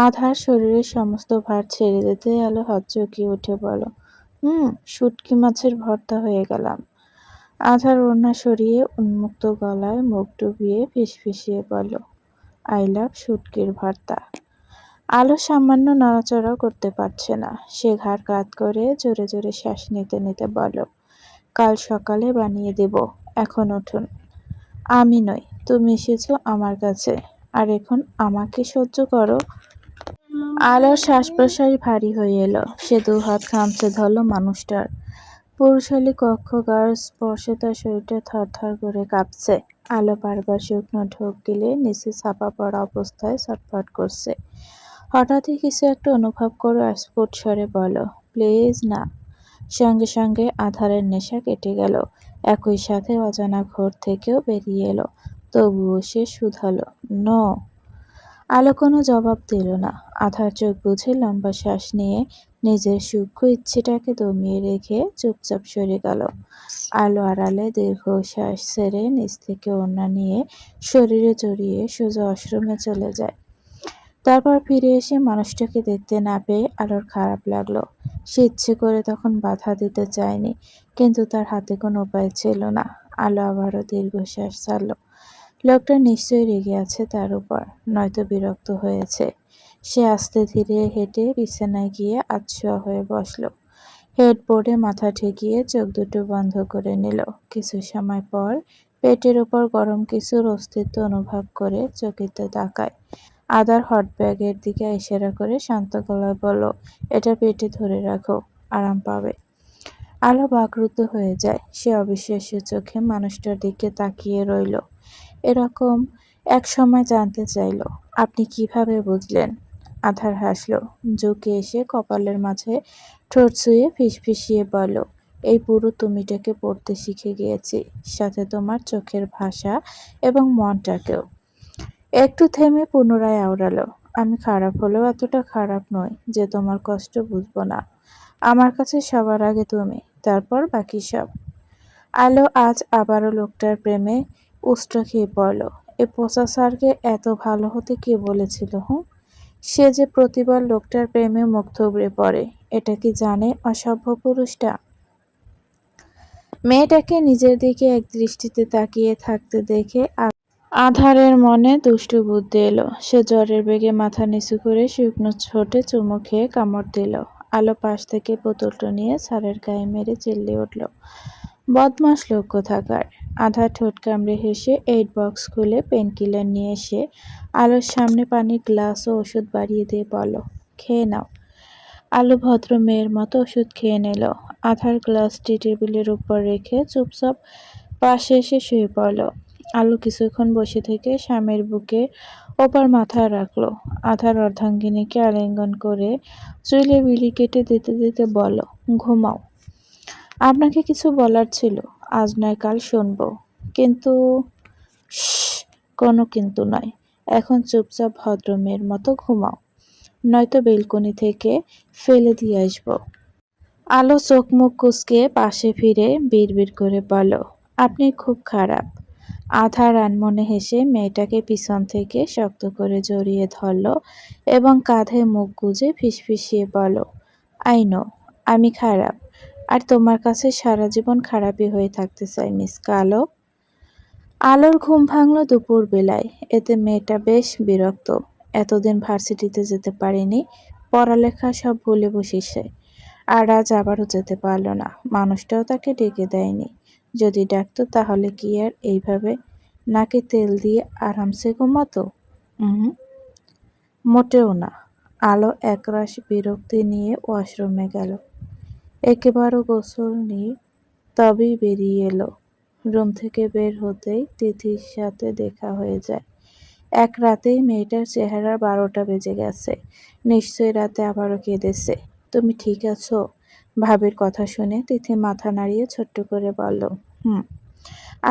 আধার শরীরের সমস্ত ভার ছেড়ে দিতে আলো হকচকিয়ে উঠে বলল, শুটকি মাছের ভর্তা হয়ে গেলাম। আধার ওড়না সরিয়ে উন্মুক্ত গলায় মুখ ডুবিয়ে ফিসফিসিয়ে বলল, আই লাভ শুটকির ভর্তা। আলো সামান্য নড়াচড়াও করতে পারছে না। সে ঘাড় কাত করে জোরে জোরে শ্বাস নিতে নিতে বলল, কাল সকালে বানিয়ে দেব, এখন উঠুন। আমি নই, তুমি এসেছো আমার কাছে, আর এখন আমাকে সহ্য করো। আলোর শ্বাস-প্রশ্বাস ভারী হয়ে এলো। সে দুহাত খামচে ধরল মানুষটার। পুরুষালী কক্ষ গায়ের স্পর্শে তার শরীরটা থরথর করে কাঁপছে। আলো বারবার শুকনো ঢোক গিলে নিচে চাপা পড়া অবস্থায় ছটফট করছে। হঠাৎই কিছু একটা অনুভব করে অস্ফুট স্বরে বলল, প্লিজ না। সঙ্গে সঙ্গে আধারের নেশা কেটে গেল। একই সাথে অজানা ঘোর থেকেও বেরিয়ে এলো। তবুও সে শুধালো, নো। আলো কোনো জবাব দিল না। আধার চোখ বুজে লম্বা শ্বাস নিয়ে নিজের সূক্ষ্ম ইচ্ছেটাকে দমিয়ে রেখে চুপচাপ সরে গেল। আলো আড়ালে দীর্ঘ শ্বাস ছেড়ে নিচ থেকে ওড়না নিয়ে শরীরে জড়িয়ে সোজা ওয়াশরুমে চলে যায়। তারপর ফিরে এসে মানুষটাকে দেখতে না পেয়ে আলোর খারাপ লাগলো। সে ইচ্ছে করে তখন বাধা দিতে চায়নি, কিন্তু তার হাতে কোনো উপায় ছিল না। আলো আবারও দীর্ঘশ্বাস ছাড়ল। লোকটা নিশ্চয়ই রেগে আছে তার উপর, নয়তো বিরক্ত হয়েছে। সে আস্তে ধীরে হেঁটে বিছানায় গিয়ে আধশোয়া হয়ে বসল। হেডবোর্ডে মাথা ঠেকিয়ে চোখ দুটো বন্ধ করে নিল। কিছু সময় পর পেটের উপর গরম কিছুর অস্তিত্ব অনুভব করে চকিতে তাকায়। আদার হটব্যাগের দিকে ইশারা করে শান্ত গলায় বলল, এটা পেটে ধরে রাখো, আরাম পাবে। আলো বাকরুদ্ধ হয়ে যায়। সে অবিশ্বাস্য চোখে মানুষটার দিকে তাকিয়ে রইল। এরকম এক সময় জানতে চাইল, আপনি কিভাবে বুঝলেন? আধার হাসল, ঝুঁকে এসে কপালের মাঝে ঠোঁট ছুঁয়ে ফিসফিসিয়ে বলল, এই পুরো তুমিটাকে পড়তে শিখে গিয়েছি, সাথে তোমার চোখের ভাষা এবং মনটাকেও। একটু থেমে পুনরায় আওড়ালো, আমি খারাপ হলেও এতটা খারাপ নই যে তোমার কষ্ট বুঝবো না। আমার কাছে সবার আগে তুমি, তারপর বাকি সব। আলো আজ আবারও লোকটার প্রেমে উষ্টা খেয়ে পড়ল। এ পচা স্যারকে এত ভালো হতে কে বলেছিল? সে যে প্রতিবার লোকটার প্রেমে মুখ থুবড়ে পড়ে, এটা কি জানে অসভ্য পুরুষটা? মেয়েটাকে নিজের দিকে এক দৃষ্টিতে তাকিয়ে থাকতে দেখে আধারের মনে দুষ্টু বুদ্ধি এলো। সে জ্বরের বেগে মাথা নিচু করে শুকনো ঠোঁটে চুমু খেয়ে কামড় দিল। আলো পাশ থেকে বোতলটা নিয়ে স্যারের গায়ে মেরে চিল্লিয়ে উঠল, বদমাস লোক কোথাকার। আধার ঠোঁট কামড়ে হেসে 8 বক্স খুলে পেনকিলার নিয়ে এসে আলোর সামনে পানির গ্লাস ও ওষুধ বাড়িয়ে দিয়ে বলল, খেয়ে নাও। আলো ভদ্র মেয়ের মতো ওষুধ খেয়ে নিল। আধার গ্লাসটি টেবিলের উপর রেখে চুপচাপ পাশে এসে শুয়ে পড়ল। আলো কিছুক্ষণ বসে থেকে স্বামীর বুকে ওপর মাথা রাখল। আধার অর্ধাঙ্গিনীকে আলিঙ্গন করে চুলে বিলি কেটে দিতে দিতে বলল, ঘুমাও। আপনাকে কিছু বলার ছিল, আজ নয় কাল শুনবো। কিন্তু কোনো কিন্তু নয়, এখন চুপচাপ ভদ্র মেয়ের মতো ঘুমাও, নয়তো বেলকনি থেকে ফেলে দিয়ে আসবো। আলো চোখ মুখ কুঁচকে পাশে ফিরে বিড়বিড় করে বলল, আপনি খুব খারাপ। আধার আনমনে হেসে মেয়েটাকে পিছন থেকে শক্ত করে জড়িয়ে ধরল এবং কাঁধে মুখ গুজে ফিসফিসিয়ে বলল, আই নো, আমি খারাপ। আর তোমার কাছে সারা জীবন খারাপই হয়ে থাকতে চাই, মিস কালো। আলোর ঘুম ভাঙল দুপুর বেলায়। এতে মেয়েটা বেশ বিরক্ত। এতদিন ভার্সিটিতে যেতে পারেনি, পড়ালেখা সব ভুলে বসেছে। আর আজ আবারও যেতে পারল না। মানুষটাও তাকে ডেকে দেয়নি। যদি ডাকতো তাহলে কি আর এইভাবে নাকে তেল দিয়ে আরামসে ঘুমাতো? হুম, মোটেও না। আলো একরাশ বিরক্তি নিয়ে ওয়াশরুমে গেল। একেবারও গোসল নিয়ে তবেই বেরিয়ে এলো। রুম থেকে বের হতেই তিথির সাথে দেখা হয়ে যায়। এক রাতেই মেয়েটার চেহারা 12টা বেজে গেছে। নিশ্চয়ই রাতে আবারও কেঁদেছে। তুমি ঠিক আছো? ভাবির কথা শুনে তিথি মাথা নাড়িয়ে ছোট্ট করে বলল, হুম।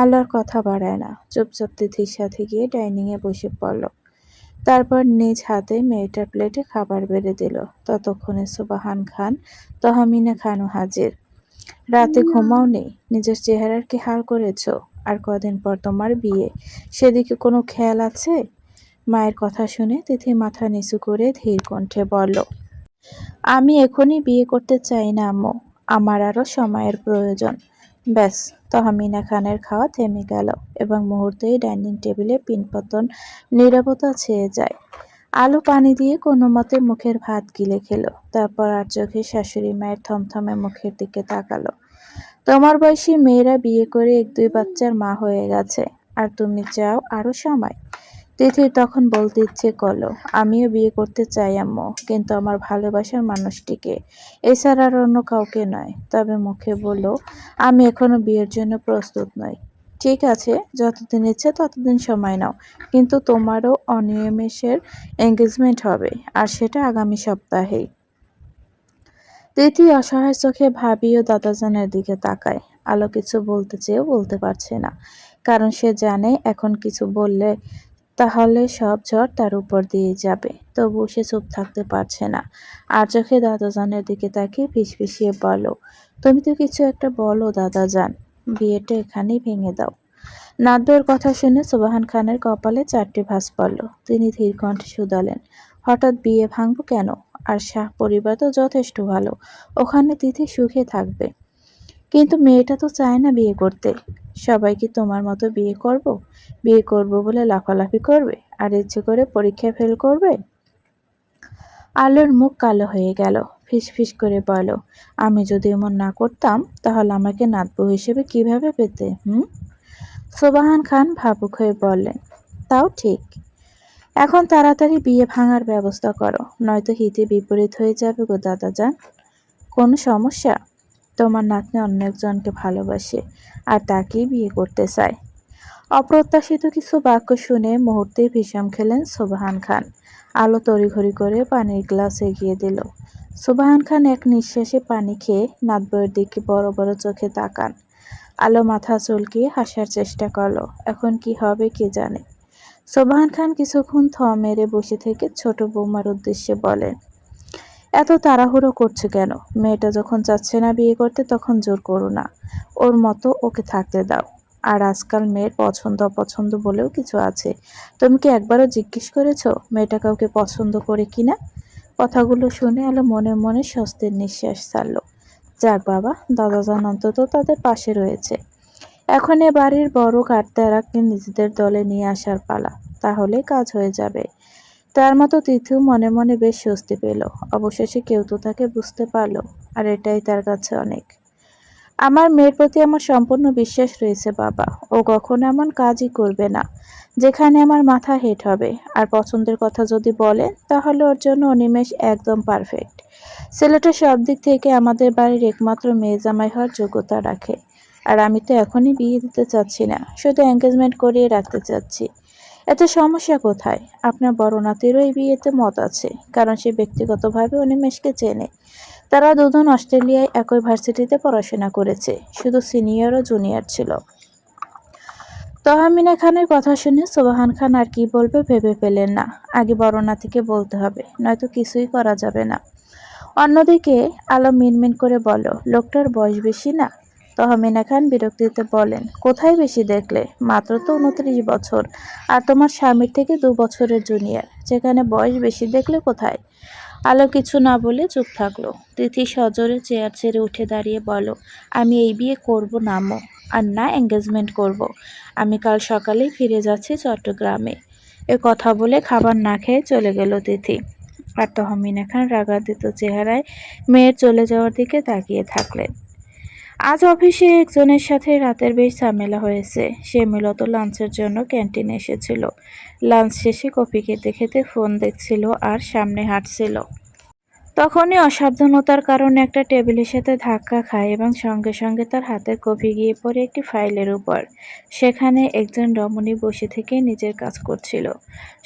আলোর কথা বাড়ায় না, চুপচাপ তিথির সাথে গিয়ে ডাইনিংয়ে বসে পড়ল। তারপর নিজ হাতে মেয়েটার প্লেটে খাবার বেড়ে দিল। ততক্ষণে সুবাহান খান, তহমিনা খানও হাজির। রাতে ঘুমাওনি? নিজের চেহারার কি হাল করেছ? আর কদিন পর তোমার বিয়ে, সেদিকে কোনো খেয়াল আছে? মায়ের কথা শুনে তিথি মাথা নিচু করে ধীর কণ্ঠে বলল, আমি এখনই বিয়ে করতে চাই না আম্মু, আমার আরও সময়ের প্রয়োজন। ব্যাস, তহমিনা খানের খাওয়া থেমে গেল এবং মুহূর্তেই ডাইনিং টেবিলে পিনপতন নীরবতা ছেয়ে যায়। আলো পানি দিয়ে কোনো মতে মুখের ভাত গিলে খেলো। তারপর আর চোখে শাশুড়ি মায়ের থমথমে মুখের দিকে তাকালো। তোমার বয়সী মেয়েরা বিয়ে করে 1-2 বাচ্চার মা হয়ে গেছে, আর তুমি চাও আরো সময়। তিথির তখন বলতে ইচ্ছে করলো, আমিও বিয়ে করতে চাই আম্মু, কিন্তু আমার ভালোবাসার মানুষটিকে, এছাড়া আর অন্য কাউকে নয়। তবে মুখে বলল, আমি এখনো বিয়ের জন্য প্রস্তুত নই। ঠিক আছে, যতদিন ইচ্ছে ততদিন সময় নাও, কিন্তু তোমারও অনিমেষের এঙ্গেজমেন্ট হবে, আর সেটা আগামী সপ্তাহেই। তিথি অসহায় চোখে ভাবি ও দাদাজানের দিকে তাকায়। আলো কিছু বলতে চেয়েও বলতে পারছে না, কারণ সে জানে এখন কিছু বললে তাহলে সব ঝড় তার উপর দিয়ে যাবে। তবুও সে চুপ থাকতে পারছে না। আর চোখে দাদাজানের দিকে তাকিয়ে ফিসফিসিয়ে বলো, তুমি তো কিছু একটা বলো দাদাজান, বিয়েটা এখানেই ভেঙে দাও। নাদ্যের কথা শুনে সুবহান খানের কপালে 4টি ভাঁজ পড়ল। তিনি ধীর কণ্ঠে শুধালেন, হঠাৎ বিয়ে ভাঙবো কেন? আর শাহ পরিবার তো যথেষ্ট ভালো, ওখানে তিথি সুখে থাকবে। কিন্তু মেয়েটা তো চায় না বিয়ে করতে। সবাই কি তোমার মতো বিয়ে করব? বিয়ে করব বলে লাফালাফি করবে, আর ইচ্ছে করে পরীক্ষায় ফেল করবে? আলোর মুখ কালো হয়ে গেল। ফিসফিস করে বলল, আমি যদি এমন না করতাম তাহলে আমাকে নাতবউ হিসেবে কিভাবে পেতে? সোবাহান খান ভাবুক হয়ে বললেন, তাও ঠিক। এখন তাড়াতাড়ি বিয়ে ভাঙার ব্যবস্থা করো, নয়তো হিতে বিপরীত হয়ে যাবে গো দাদাজান। কোনো সমস্যা? তোমার নাতনি অন্য একজনকে ভালোবাসে, আর তাকেই বিয়ে করতে চায়। অপ্রত্যাশিত কিছু বাক্য শুনে মুহূর্তেই বিষম খেলেন সোবাহান খান। আলো তড়িঘড়ি করে পানির গ্লাস এগিয়ে দিল। সোবাহান খান এক নিঃশ্বাসে পানি খেয়ে নাতবউয়ের দিকে বড় বড় চোখে তাকান। আলো মাথা চুলকিয়ে হাসার চেষ্টা করলো। এখন কি হবে কে জানে। সোবাহান খান কিছুক্ষণ থম মেরে বসে থেকে ছোট বৌমার উদ্দেশ্যে বলেন, এত তাড়াহুড়ো করছো কেন? মেয়েটা যখন চাচ্ছে না বিয়ে করতে তখন জোর করো না, ওর মতো ওকে থাকতে দাও। আর আজকাল মেয়ের পছন্দ অপছন্দ বলেও কিছু আছে। তুমি কি একবারও জিজ্ঞেস করেছো মেয়েটা কাউকে পছন্দ করে কিনা? কথাগুলো শুনে আলো মনে মনে স্বস্তির নিঃশ্বাস ছাড়ল। যাক বাবা, দাদাজান অন্তত তাদের পাশে রয়েছে। এখন এ বাড়ির বড় কাঠতারাকে নিজেদের দলে নিয়ে আসার পালা, তাহলে কাজ হয়ে যাবে। তার মতো তিথিও মনে মনে বেশ স্বস্তি পেল। অবশেষে কেউ তো তাকে বুঝতে পারল, আর এটাই তার কাছে অনেক। আমার মেয়ের প্রতি আমার সম্পূর্ণ বিশ্বাস রয়েছে বাবা, ও কখনো এমন কাজই করবে না যেখানে আমার মাথা হেট হবে। আর পছন্দের কথা যদি বলে তাহলে ওর জন্য অনিমেষ একদম পারফেক্ট। ছেলেটা সব দিক থেকে আমাদের বাড়ির একমাত্র মেয়ে জামাই হওয়ার যোগ্যতা রাখে। আর আমি তো এখনই বিয়ে দিতে চাচ্ছি না, শুধু এঙ্গেজমেন্ট করিয়ে রাখতে চাচ্ছি। এতে সমস্যা কোথায়? আপনার বড় নাতিরও এই বিয়েতে মত আছে, কারণ সে ব্যক্তিগতভাবে অনিমেষকে চেনে। তারা দুজন অস্ট্রেলিয়ায় একই ভার্সিটিতে পড়াশোনা করেছে, শুধু সিনিয়র ও জুনিয়র ছিল। তহমিনা খানের কথা শুনে সোবাহান খান আর কি বলবে ভেবে পেলেন না। আগে বড় নাতিকে বলতে হবে, নয়তো কিছুই করা যাবে না। অন্যদিকে আলো মিনমিন করে বলল, লোকটার বয়স বেশি না? তহমিনা খান বিরক্তিতে বলেন, কোথায় বেশি দেখলে? মাত্র তো 29 বছর, আর তোমার স্বামীর থেকে 2 বছরের জুনিয়র, যেখানে বয়স বেশি দেখলে কোথায়? আলো কিছু না বলে চুপ থাকলো। তিথি সজোরে চেয়ার ছেড়ে উঠে দাঁড়িয়ে বলল, আমি এই বিয়ে করব না মো, আর না এঙ্গেজমেন্ট করব। আমি কাল সকালেই ফিরে যাচ্ছি চট্টগ্রামে। এ কথা বলে খাবার না খেয়ে চলে গেল তিথি। আর তহমিনা খান রাগান্বিত চেহারায় মেয়ের চলে যাওয়ার দিকে তাকিয়ে থাকলেন। আজ অফিসে একজনের সাথে রাতের বেশ ঝামেলা হয়েছে। সে মূলত লাঞ্চের জন্য ক্যান্টিনে এসেছিল। লাঞ্চ শেষে কফি খেতে খেতে ফোন দেখছিল আর সামনে হাঁটছিল। তখনই অসাবধানতার কারণে একটা টেবিলের সাথে ধাক্কা খায় এবং সঙ্গে সঙ্গে তার হাতের কফি গিয়ে পড়ে একটি ফাইলের উপর। সেখানে একজন রমণী বসে থেকে নিজের কাজ করছিল।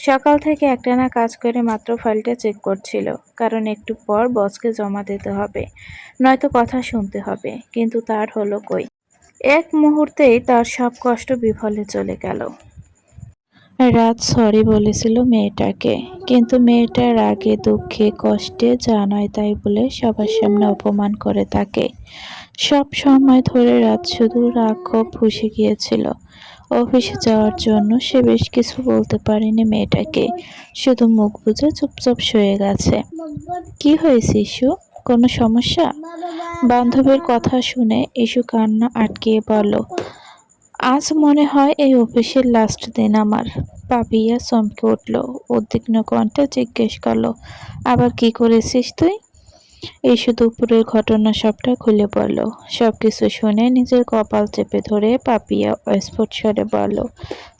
সকাল থেকে একটানা কাজ করে মাত্র ফাইলটা চেক করছিল, কারণ একটু পর বসকে জমা দিতে হবে, নয়তো কথা শুনতে হবে। কিন্তু তার হলো কই। এক মুহূর্তেই তার সব কষ্ট বিফলে চলে গেল। রাত সরি বলেছিল মেয়েটাকে, কিন্তু মেয়েটা রাগে দুঃখে কষ্টে যা নয় তাই বলে সবার সামনে অপমান করে তাকে। সব সময় ধরে রাত শুধু রাগ ক্ষোভ ফুঁসে গিয়েছিল। অফিসে যাওয়ার জন্য সে বেশ কিছু বলতে পারেনি মেয়েটাকে, শুধু মুখ বুজে চুপচাপ শুয়ে গেছে। কি হয়েছে ইস্যু? কোনো সমস্যা? বান্ধবীর কথা শুনে ইস্যু কান্না আটকিয়ে বলল, আজ মনে হয় এই অফিসের লাস্ট দিন আমার। পাপিয়া চমকে উঠল, উদ্বিগ্ন কণ্ঠে জিজ্ঞেস করলো, আবার কি করেছিস তুই? এই শুধু দুপুরের ঘটনা সবটা খুলে বলল। সবকিছু শুনে নিজের কপাল চেপে ধরে পাপিয়া অস্ফুট স্বরে বলল,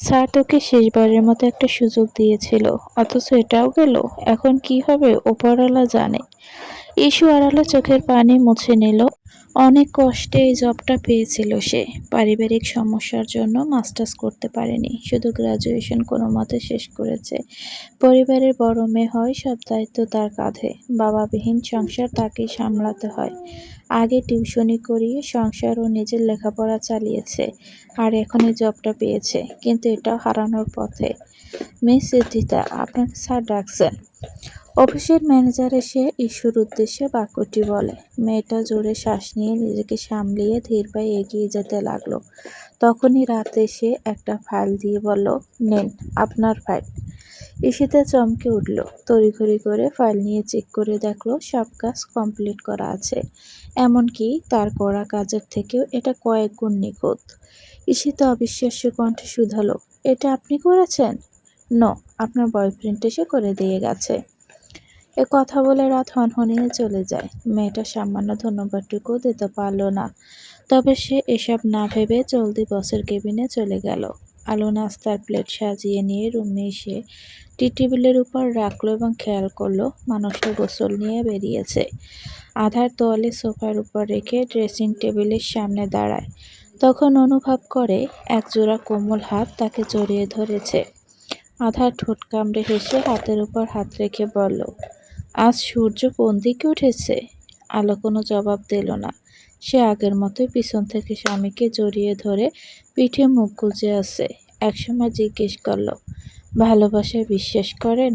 স্যার তোকে শেষবারের মতো একটা সুযোগ দিয়েছিল, অথচ এটাও গেল। এখন কি হবে ওপরওয়ালা জানে। ইস্যু আড়ালে চোখের পানি মুছে নিল। অনেক কষ্টে এই জবটা পেয়েছিল সে। পারিবারিক সমস্যার জন্য মাস্টার্স করতে পারেনি, শুধু গ্রাজুয়েশন কোনো মতে শেষ করেছে। পরিবারের বড় মেয়ে হয়, সব দায়িত্ব তার কাঁধে। বাবাবিহীন সংসার তাকেই সামলাতে হয়। আগে টিউশনি করিয়ে সংসার ও নিজের লেখাপড়া চালিয়েছে, আর এখন এই জবটা পেয়েছে, কিন্তু এটাও হারানোর পথে। মিস সিদ্ধিতা, আপনাকে স্যার ডাকছেন। অফিসের ম্যানেজার এসে ইস্যুর উদ্দেশ্যে বাক্যটি বলে। মেয়েটা জোরে শ্বাস নিয়ে নিজেকে সামলিয়ে ধীর পায়ে এগিয়ে যেতে লাগলো। তখনই রাত এসে একটা ফাইল দিয়ে বলল, নেন আপনার ফাইল। ঈশিতা চমকে উঠল, তড়িঘড়ি করে ফাইল নিয়ে চেক করে দেখলো সব কাজ কমপ্লিট করা আছে। এমনকি তার করা কাজের থেকেও এটা কয়েক গুণ নিখুঁত। ঈশিতা অবিশ্বাস্য কণ্ঠে শুধালো, এটা আপনি করেছেন? নো, আপনার বয়ফ্রেন্ড এসে করে দিয়ে গেছে। এ কথা বলে রাত হনহনিয়ে চলে যায়। মেয়েটা সামান্য ধন্যবাদটুকু দিতে পারল না। তবে সে এসব না ভেবে জলদি বসের কেবিনে চলে গেল। আলো নাস্তার প্লেট সাজিয়ে নিয়ে রুমে এসে টি টেবিলের উপর রাখলো এবং খেয়াল করলো মানুষটা গোসল নিয়ে বেরিয়েছে। আধার তোয়ালে সোফার উপর রেখে ড্রেসিং টেবিলের সামনে দাঁড়ায়। তখন অনুভব করে একজোড়া কোমল হাত তাকে জড়িয়ে ধরেছে। আধার ঠোঁট কামড়ে হেসে হাতের উপর হাত রেখে বলল, আজ সূর্য কোন দিকে উঠেছে? আলো কোনো জবাব দিল না। সে আগের মতোই পিছন থেকে স্বামীকে জড়িয়ে ধরে পিঠে মুখ গুজে আছে। একসময় জিজ্ঞেস করল, ভালোবাসায় বিশ্বাস করেন?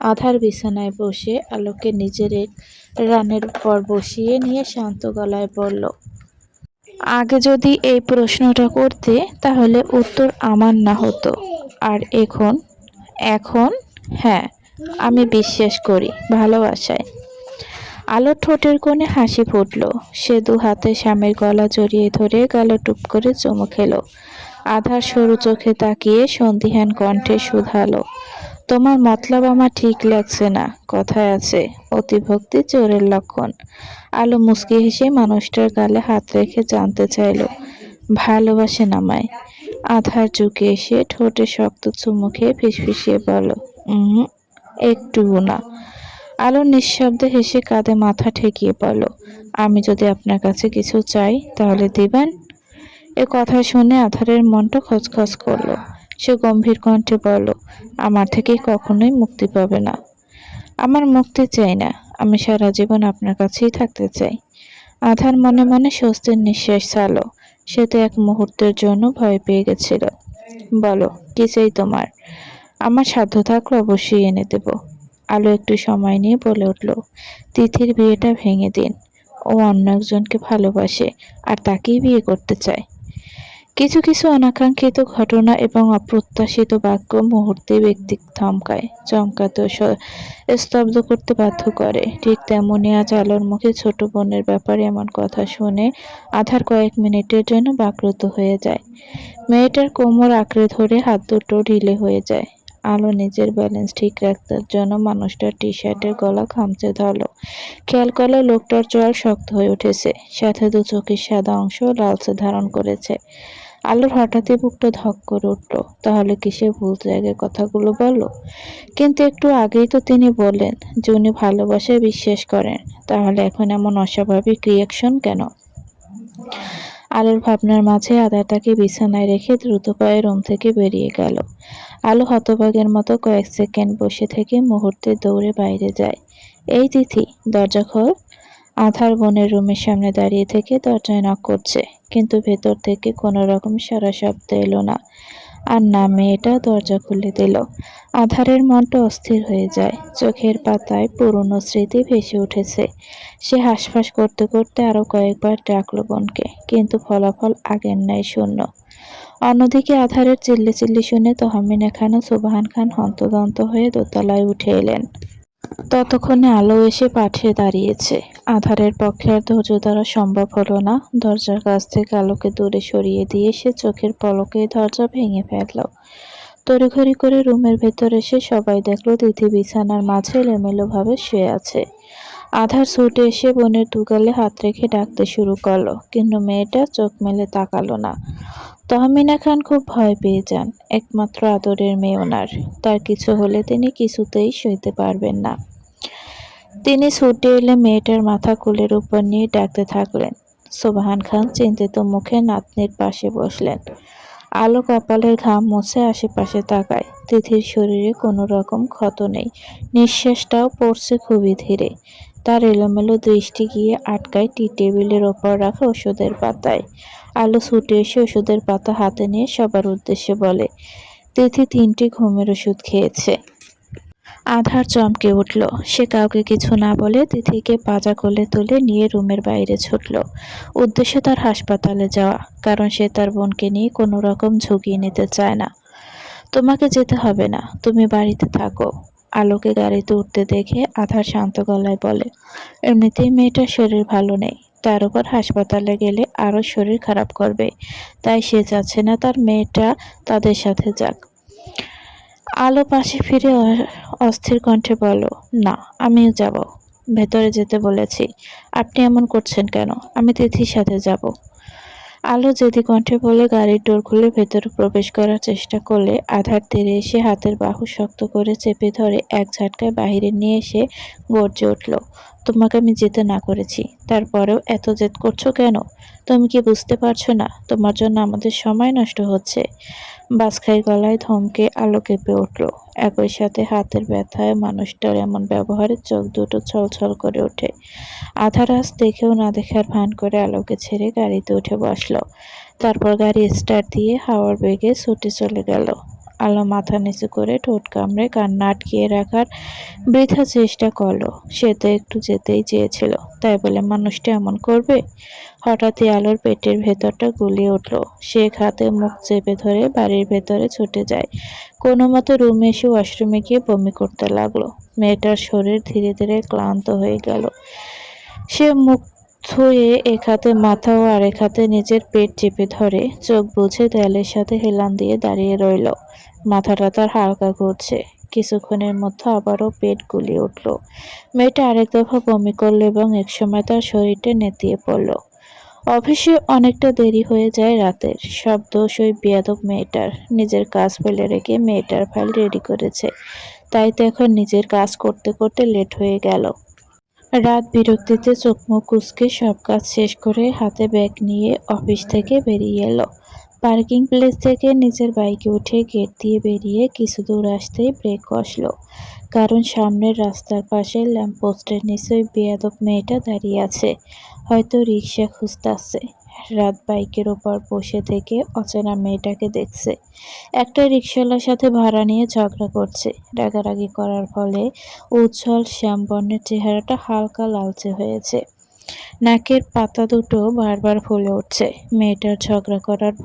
আধার বিছানায় বসে আলোকে নিজের রানের উপর বসিয়ে নিয়ে শান্ত গলায় বলল, আগে যদি এই প্রশ্নটা করতে তাহলে উত্তর আমার না হতো। আর এখন? এখন হ্যাঁ, আমি বিশ্বাস করি ভালোবাসায়। আলোর ঠোঁটের কোণে হাসি ফুটল। সে দু হাতে স্বামীর গলা জড়িয়ে ধরে গাল টুপ করে চুমু খেল। আধার সরু চোখে তাকিয়ে সন্দিহান কণ্ঠে শুধালো, তোমার মতলব আমার ঠিক লাগছে না। কথায় আছে, অতিভক্তি চোরের লক্ষণ। আলো মুচকি হেসে মানুষটার গালে হাত রেখে জানতে চাইল, ভালোবাসেন আমায়? আধার ঝুঁকে এসে ঠোঁটে শক্ত চুমু খেয়ে ফিসফিসিয়ে বলল, একটুও না। আলো নিঃশব্দে হেসে কাঁধে মাথা ঠেকিয়ে বলল, আমি যদি আপনার কাছে কিছু চাই তাহলে দিবেন? এ কথা শুনে আধারের মনটা খচখচ করলো। সে গম্ভীর কণ্ঠে বলল, আমার থেকে কখনোই মুক্তি পাবে না। আমার মুক্তি চাই না, আমি সারা জীবন আপনার কাছেই থাকতে চাই। আধার মনে মনে স্বস্তির নিঃশ্বাস ছাড়ল। সে তো এক মুহূর্তের জন্য ভয় পেয়ে গেছিল। বলো, কি চাই তোমার? আমার সাধ্য থাকলে অবশ্যই এনে দেব। আলো একটু সময় নিয়ে বলে উঠল, তিথির বিয়েটা ভেঙে দিন। ও অন্য একজনকে ভালোবাসে আর তাকেই বিয়ে করতে চায়। কিছু কিছু অনাকাঙ্ক্ষিত ঘটনা এবং অপ্রত্যাশিত বাক্য মুহূর্তে ব্যক্তি থমকায়, চমকাতে ও স্তব্ধ করতে বাধ্য করে। ঠিক তেমনি আজ আলোর মুখে ছোট বোনের ব্যাপারে এমন কথা শুনে আধার কয়েক মিনিটের জন্য বাকরুদ্ধ হয়ে যায়। মেয়েটার কোমর আঁকড়ে ধরে হাত দুটো ঢিলে হয়ে যায়। আলো নিজের ব্যালেন্স ঠিক রাখার জন্য মানুষটার টি শার্টের গলা খামচে ধরল। খেয়াল করলো লোকটার চোয়াল শক্ত হয়ে উঠেছে, সাথে দু চোখের সাদা অংশ লালচে ধারণ করেছে। আলোর হঠাৎই বুকটা ধক করে উঠল। তাহলে কি সে ভুল জায়গায় কথাগুলো বলল? কিন্তু একটু আগেই তো তিনি বললেন যে উনি ভালোবাসায় বিশ্বাস করেন। তাহলে এখন এমন অস্বাভাবিক রিয়াকশন কেন? আলোর ভাবনার মাঝে আধারটাকে বিছানায় রেখে দ্রুত পায়ে রুম থেকে বেরিয়ে গেল। আলো হতবাগের মতো কয়েক সেকেন্ড বসে থেকে মুহূর্তে দৌড়ে বাইরে যায়। এই তিথি, দরজা খোল। আধার বোনের রুমের সামনে দাঁড়িয়ে থেকে দরজায় নক করছে, কিন্তু ভেতর থেকে কোনো রকম সাড়া শব্দ এলো না। আর না মেয়েটা দরজা খুলে দিল। আধারের মনটা অস্থির হয়ে যায়, চোখের পাতায় পুরনো স্মৃতি ভেসে উঠেছে। সে হাঁসফাঁস করতে করতে আরো কয়েকবার ডাকলো বোনকে, কিন্তু ফলাফল আগের ন্যায় শূন্য। অন্যদিকে আধারের চিল্লাচিল্লি শুনে তহমিনা খান ও সুবহান খান হন্তদন্ত হয়ে দোতলায় উঠে এলেন। ততক্ষণে আলো এসে পাশে দাঁড়িয়েছে। আধারের পক্ষে আর ধৈর্য ধরা সম্ভব হলো না। দরজার কাছ থেকে আলোকে দূরে সরিয়ে দিয়ে সে চোখের পলকে দরজা ভেঙে ফেলল। তড়িঘড়ি করে রুমের ভেতর এসে সবাই দেখলো তিথি বিছানার মাঝে এলোমেলোভাবে শুয়ে আছে। আধার ছুটে এসে বোনের দুগালে হাত রেখে ডাকতে শুরু করলো, কিন্তু মেয়েটা চোখ মেলে তাকালো না। তহমিনা খান খুব ভয় পেয়ে যান। একমাত্র আদরের মেয়ে ওনার, তার কিছু হলে তিনি কিছুতেই সইতে পারবেন না। তিনি ছুটে এলে মেয়েটার মাথা কোলের উপর নিয়ে ডাকতে থাকলেন। সুবহান খান চিন্তিত মুখে নাতনির পাশে বসলেন। আলো কপালের ঘাম মুছে আশেপাশে তাকায়। তিথির শরীরে কোনো রকম ক্ষত নেই, নিঃশ্বাসটাও পড়ছে খুবই ধীরে। তার এলোমেলো দৃষ্টি গিয়ে আটকায় টি টেবিলের ওপর রাখা ওষুধের পাতায়। আলো ছুটে এসে ওষুধের পাতা হাতে নিয়ে সবার উদ্দেশ্যে বলে, তিথি 3টি ঘুমের ওষুধ খেয়েছে। আধার চমকে উঠল। সে কাউকে কিছু না বলে তিথিকে পাজা কোলে তুলে নিয়ে রুমের বাইরে ছুটল। উদ্দেশ্য তার হাসপাতালে যাওয়া, কারণ সে তার বোনকে নিয়ে কোনো রকম ঝুঁকি নিতে চায় না। তোমাকে যেতে হবে না, তুমি বাড়িতে থাকো। আলোকে গাড়িতে উঠতে দেখে আধার শান্ত গলায় বলে, এমনিতেই মেয়েটার শরীর ভালো নেই, তার উপর হাসপাতালে গেলে আরো শরীর খারাপ করবে। তাই সে চাচ্ছে না তার মেয়েটা তাদের সাথে যাক। আলো পাশে ফিরে অস্থির কণ্ঠে বলল, না, আমিও যাব। ভেতরে যেতে বলেছি। আপনি এমন করছেন কেন? আমি তিথির সাথে যাব। আলো জেদি কণ্ঠে বলে গাড়ির ডোর খুলে ভেতরে প্রবেশ করার চেষ্টা করলে আধার তেড়ে এসে হাতের বাহু শক্ত করে চেপে ধরে এক ঝাটকায় বাহিরে নিয়ে এসে গর্জে উঠল, তোমাকে আমি যেতে না করেছি, তারপরেও এত জেদ করছো কেন? তুমি কি বুঝতে পারছো না তোমার জন্য আমাদের সময় নষ্ট হচ্ছে? বাজখাই গলায় ধমকে আলো কেঁপে উঠল। একই সাথে হাতের ব্যথায় মানুষটার এমন ব্যবহারে চোখ দুটো ছলছল করে ওঠে। আধার আজ দেখেও না দেখার ভান করে আলোকে ছেড়ে গাড়িতে উঠে বসলো। তারপর গাড়ি স্টার্ট দিয়ে হাওয়ার বেগে ছুটে চলে গেল। আলো মাথা নিচু করে ঠোঁট কামড়ে কান্না আটকিয়ে রাখার বৃথা চেষ্টা করলো। সে তো একটু যেতেই চেয়েছিল, তাই বলে মানুষটা এমন করবে? হঠাৎই আলোর পেটের ভেতরটা গুলিয়ে উঠল। সে এক হাতে মুখ চেপে ধরে বাড়ির ভেতরে ছুটে যায়। কোনো মতো রুমে এসে ওয়াশরুমে গিয়ে বমি করতে লাগলো। মেয়েটার শরীর ধীরে ধীরে ক্লান্ত হয়ে গেল। সে মুখ ধুয়ে এক হাতে মাথা ও আরেক হাতে নিজের পেট চেপে ধরে চোখ বুজে দেয়ালের সাথে হেলান দিয়ে দাঁড়িয়ে রইল। মাথাটা তার হালকা ঘুরছে। কিছুক্ষণের মধ্যে আবারও পেট গুলিয়ে উঠল। মেয়েটা আরেক দফা বমি করলো এবং একসময় তার শরীরটা নেতিয়ে পড়ল। অফিসে অনেকটা দেরি হয়ে যায় রাতের। সব দোষ ওই বেয়াদব মেয়েটার। নিজের কাজ ফেলে রেখে মেয়েটার ফাইল রেডি করেছে, তাই তো এখন নিজের কাজ করতে করতে লেট হয়ে গেল। রাত বিরক্তিতে চোখ মুখ কুঁচকে সব কাজ শেষ করে হাতে ব্যাগ নিয়ে অফিস থেকে বেরিয়ে এলো। পার্কিং প্লেস থেকে নিজের বাইকে উঠে গেট দিয়ে বেরিয়ে কিছু দূর আসতেই ব্রেক কষলো, কারণ সামনের রাস্তার পাশে ল্যাম্পপোস্টের নিচে ওই বেয়াদব মেয়েটা দাঁড়িয়ে আছে, হয়তো রিক্সা খুঁজতাছে। রাত বাইকের ওপর বসে থেকে অচেনা মেয়েটাকে দেখছে। একটা রিকশাওয়ালার সাথে ভাড়া নিয়ে ঝগড়া করছে। রাগারাগি করার ফলে উজ্জ্বল শ্যামবর্ণের চেহারাটা হালকা লালচে হয়েছে। নাকের পাতা দুটো বারবার ফুলে উঠছে। মেয়েটার ঝগড়া করার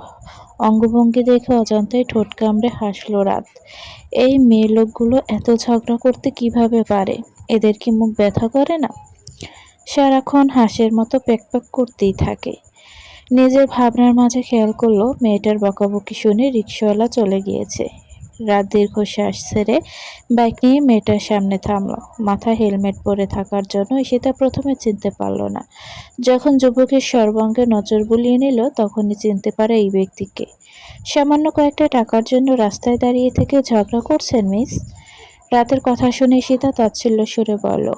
অঙ্গভঙ্গি দেখে অজান্তেই ঠোঁট কামড়ে হাসল রাত। এই মেয়ে লোকগুলো এত ঝগড়া করতে কিভাবে পারে? এদের কি মুখ ব্যথা করে না? সারাক্ষণ হাঁসের মতো প্যাক করতেই থাকে। নিজের ভাবনার মাঝে খেয়াল করলো মেয়েটার বকাবকি শুনে রিকশাওয়ালা চলে গিয়েছে। রাত দীর্ঘশ্বাস ছেড়ে বাইক নিয়ে মেয়েটার সামনে থামলো। মাথায় হেলমেট পরে থাকার জন্য সেটা প্রথমে চিনতে পারল না। যখন যুবকের সর্বাঙ্গে নজর বুলিয়ে নিল তখনই চিনতে পারে এই ব্যক্তিকে। সামান্য কয়েকটা টাকার জন্য রাস্তায় দাঁড়িয়ে থেকে ঝগড়া করছেন মিস? রাতের কথা শুনে সীতা তাচ্ছিল্য সুরে বলল,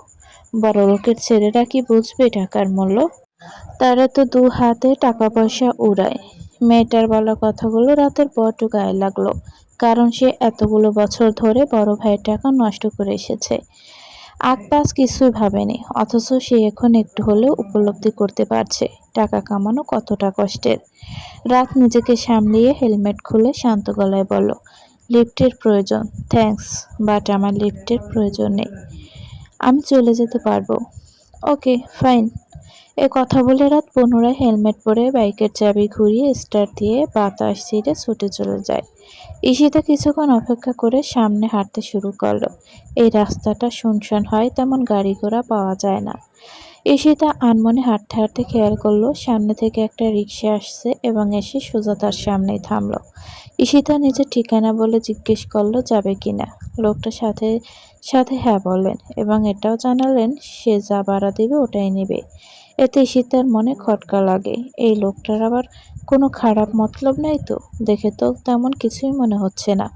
বড় লোকের ছেলেরা কি বুঝবে টাকার মূল্য? তারা তো দু হাতে টাকা পয়সা উড়ায়। মেয়েটার বলা কথাগুলো রাতের বড্ড গায়ে লাগলো, কারণ সে এতগুলো বছর ধরে বড় ভাইয়ের টাকা নষ্ট করে এসেছে। আগ-পাশ কিছুই ভাবেনি, অথচ সে এখন একটু হলেও উপলব্ধি করতে পারছে টাকা কামানো কতটা কষ্টের। রাত নিজেকে সামলিয়ে হেলমেট খুলে শান্ত গলায় বলল, লিফটের প্রয়োজন? থ্যাঙ্কস, বাট আমার লিফটের প্রয়োজন নেই। আমি চলে যেতে পারবো। ওকে, ফাইন। এ কথা বলে রাত পুনরায় হেলমেট পরে বাইকের চাবি ঘুরিয়ে স্টার্ট দিয়ে বাতাস ছিঁড়ে ছুটে চলে যায়। ঈশিতা কিছুক্ষণ অপেক্ষা করে সামনে হাঁটতে শুরু করলো। এই রাস্তাটা শুনশান হয়, তেমন গাড়ি ঘোড়া পাওয়া যায় না। ঈশিতা আনমনে হাঁটতে হাঁটতে খেয়াল করলো সামনে থেকে একটা রিকশা আসছে এবং এসে সোজা তার সামনেই থামলো। ঈশিতা নিজের ঠিকানা বলে জিজ্ঞেস করলো যাবে কিনা। লোকটা সাথে সাথে হ্যাঁ বললেন এবং এটাও জানালেন সে যা ভাড়া দেবে ওটাই নেবে। এতে ঈশিতার মনে খটকা লাগে, এই লোকটার আবার কোনো খারাপ মতলব নেই তো? দেখে তো তেমন কিছুই মনে হচ্ছে না,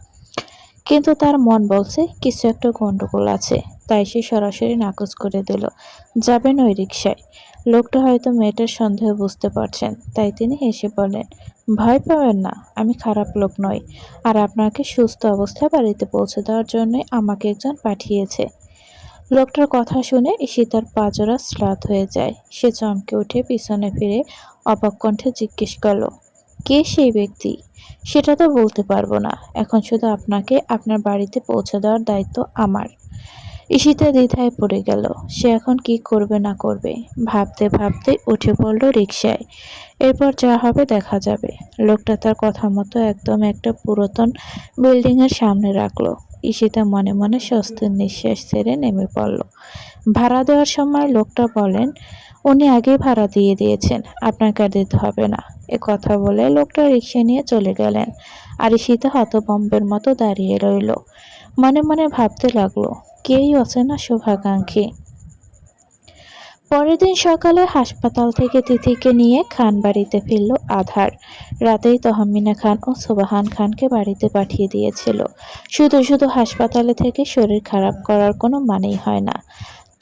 কিন্তু তার মন বলছে কিছু একটা গন্ডগোল আছে। তাই সে সরাসরি নাকচ করে দিল, যাবেন ওই রিকশায়। লোকটা হয়তো মেয়েটার সন্দেহ বুঝতে পারছেন, তাই তিনি হেসে বললেন, ভয় পাবেন না, আমি খারাপ লোক নই, আর আপনাকে সুস্থ অবস্থায় বাড়িতে পৌঁছে দেওয়ার জন্যই আমাকে একজন পাঠিয়েছে। লোকটার কথা শুনে ঈশিতার পাজোড়া শ্লাথ হয়ে যায়। সে চমকে উঠে পিছনে ফিরে অবাক কণ্ঠে জিজ্ঞেস করল, কে সেই ব্যক্তি? সেটা তো বলতে পারবো না, এখন শুধু আপনাকে আপনার বাড়িতে পৌঁছে দেওয়ার দায়িত্ব আমার। ঈশিতা দ্বিধায় পড়ে গেল, সে এখন কি করবে না করবে। ভাবতে ভাবতে উঠে পড়ল রিকশায়। এরপর যা হবে দেখা যাবে। লোকটা তার কথা মতো একদম একটা পুরাতন বিল্ডিং এর সামনে রাখলো। ঈশিতা মনে মনে স্বস্তির নিঃশ্বাস ছেড়ে নেমে পড়ল। ভাড়া দেওয়ার সময় লোকটা বলেন, উনি আগেই ভাড়া দিয়ে দিয়েছেন, আপনাকে আর দিতে হবে না। এ কথা বলে লোকটা রিকশা নিয়ে চলে গেলেন। আর ঈশিতা হতভম্বের মতো দাঁড়িয়ে রইল। মনে মনে ভাবতে লাগলো, কেই অচেনা শুভাকাঙ্ক্ষী। পরের দিন সকালে হাসপাতাল থেকে তিথিকে নিয়ে খান বাড়িতে ফিরল আধার। রাতেই তহমিনা খান ও সোবাহান খানকে বাড়িতে পাঠিয়ে দিয়েছিল। শুধু শুধু হাসপাতালে থেকে শরীর খারাপ করার কোনো মানেই হয় না।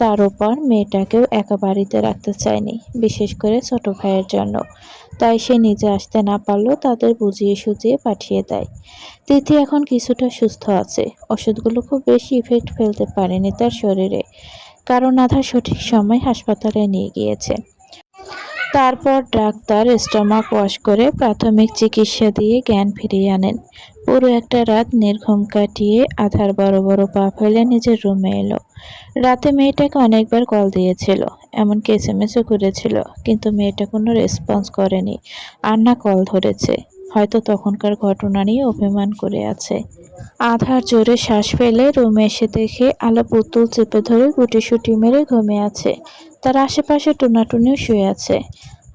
তার উপর মেয়েটাকেও একা বাড়িতে রাখতে চায়নি, বিশেষ করে ছোট ভাইয়ের জন্য। তাই সে নিজে আসতে না পারলেও তাদের বুঝিয়ে সুঝিয়ে পাঠিয়ে দেয়। তিথি এখন কিছুটা সুস্থ আছে। ওষুধগুলো খুব বেশি ইফেক্ট ফেলতে পারেনি তার শরীরে, কারণ আধা সঠিক সময় হাসপাতালে নিয়ে গিয়েছে। তারপর ডাক্তার স্টমাক ওয়াশ করে প্রাথমিক চিকিৎসা দিয়ে জ্ঞান ফিরিয়ে আনেন। পুরো একটা রাত নির্ঘুম কাটিয়ে আধার বড় বড় পা ফেলে নিজের রুমে এলো। রাতে মেয়েটাকে অনেকবার কল দিয়েছিল, এমনকি এসএমএসও করেছিল, কিন্তু মেয়েটা কোনো রেসপন্স করেনি, আর না কল ধরেছে। হয়তো তখনকার ঘটনা নিয়ে অভিমান করে আছে। আধার জোরে শ্বাস ফেলে রুমে এসে দেখে আলো পুতুল চেপে ধরে গুটিসুটি মেরে ঘুমিয়ে আছে। তার আশেপাশে টুনাটুনিও শুয়ে আছে।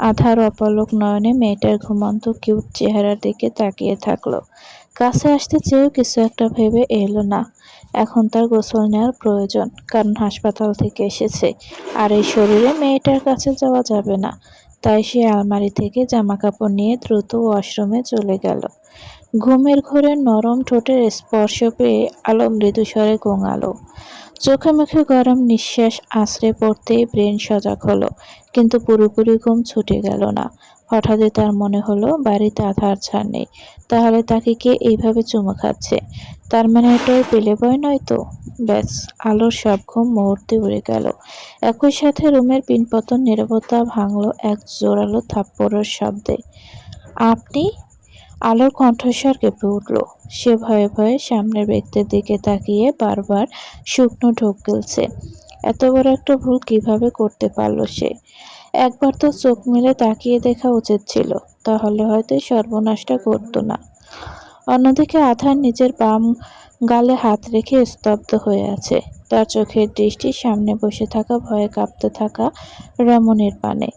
আধার অপলক নয়নে মেয়েটার ঘুমন্ত কিউট চেহারার দিকে তাকিয়ে থাকলো। কাছে আসতে চেয়েও কিছু একটা ভেবে এলো না। এখন তার গোসল নেওয়ার প্রয়োজন, কারণ হাসপাতাল থেকে এসেছে, আর এই শরীরে মেয়েটার কাছে যাওয়া যাবে না। তাই সে আলমারি থেকে জামা কাপড় নিয়ে দ্রুত ওয়াশরুমে চলে গেল। ঘুমের ঘোরে নরম ঠোঁটের স্পর্শ পেয়ে আলো মৃদুস্বরে গোঙালো। চোখে মুখে গরম নিঃশ্বাস আছড়ে পড়তেই ব্রেন সজাগ হলো, কিন্তু পুরোপুরি ঘুম ছুটে গেল না। হঠাৎই তার মনে হলো বাড়িতে আধার ছাড় নেই, তাহলে তাকে কে এইভাবে চুমু খাচ্ছে? তার মানে এটাই পেলে বয় নয় তো? ব্যাস, আলোর সব ঘুম মুহূর্তে উড়ে গেল। একই সাথে রুমের পিনপতন নীরবতা ভাঙল এক জোরালো থাপ্পড়ের শব্দে। আপনি? আলোর কণ্ঠস্বর কেঁপে উঠল। সে ভয়ে ভয়ে সামনের ব্যক্তির দিকে তাকিয়ে বারবার শুকনো ঢোক গিলছে। এত বড় একটা ভুল কিভাবে করতে পারল সে? একবার তো চোখ মেলে তাকিয়ে দেখা উচিত ছিল, তাহলে হয়তো এই সর্বনাশটা ঘটতো না। অন্যদিকে আধার নিজের বাম গালে হাত রেখে স্তব্ধ হয়ে আছে। তার চোখের দৃষ্টি সামনে বসে থাকা ভয়ে কাঁপতে থাকা রমণীর পানে।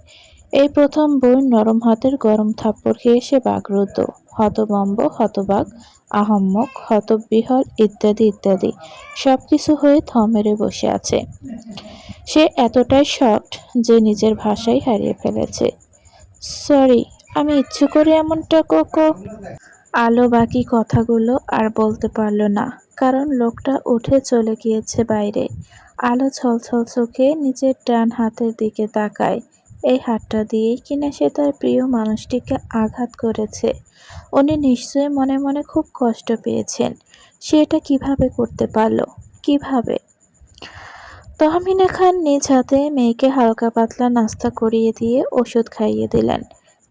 এই প্রথম বউর নরম হাতের গরম থাপ্পড় খেয়ে সে বাকরুদ্ধ, হতভম্ব, হতবাক, আহাম্মক, হতবিহ্বল ইত্যাদি ইত্যাদি সবকিছু হয়ে থ মেরে বসে আছে। সে এতটাই শকড যে নিজের ভাষাই হারিয়ে ফেলেছে। সরি, আমি ইচ্ছে করে এমনটা আলো বাকি কথাগুলো আর বলতে পারল না, কারণ লোকটা উঠে চলে গিয়েছে বাইরে। আলো ছলছল চোখে নিজের ডান হাতের দিকে তাকায়। এই হাতটা দিয়েই কিনা সে তার প্রিয় মানুষটিকে আঘাত করেছে। উনি নিশ্চয়ই মনে মনে খুব কষ্ট পেয়েছেন। সে এটা কিভাবে করতে পারল? কিভাবে? তহমিনা খান নিজ হাতে মেয়েকে হালকা পাতলা নাস্তা করিয়ে দিয়ে ওষুধ খাইয়ে দিলেন।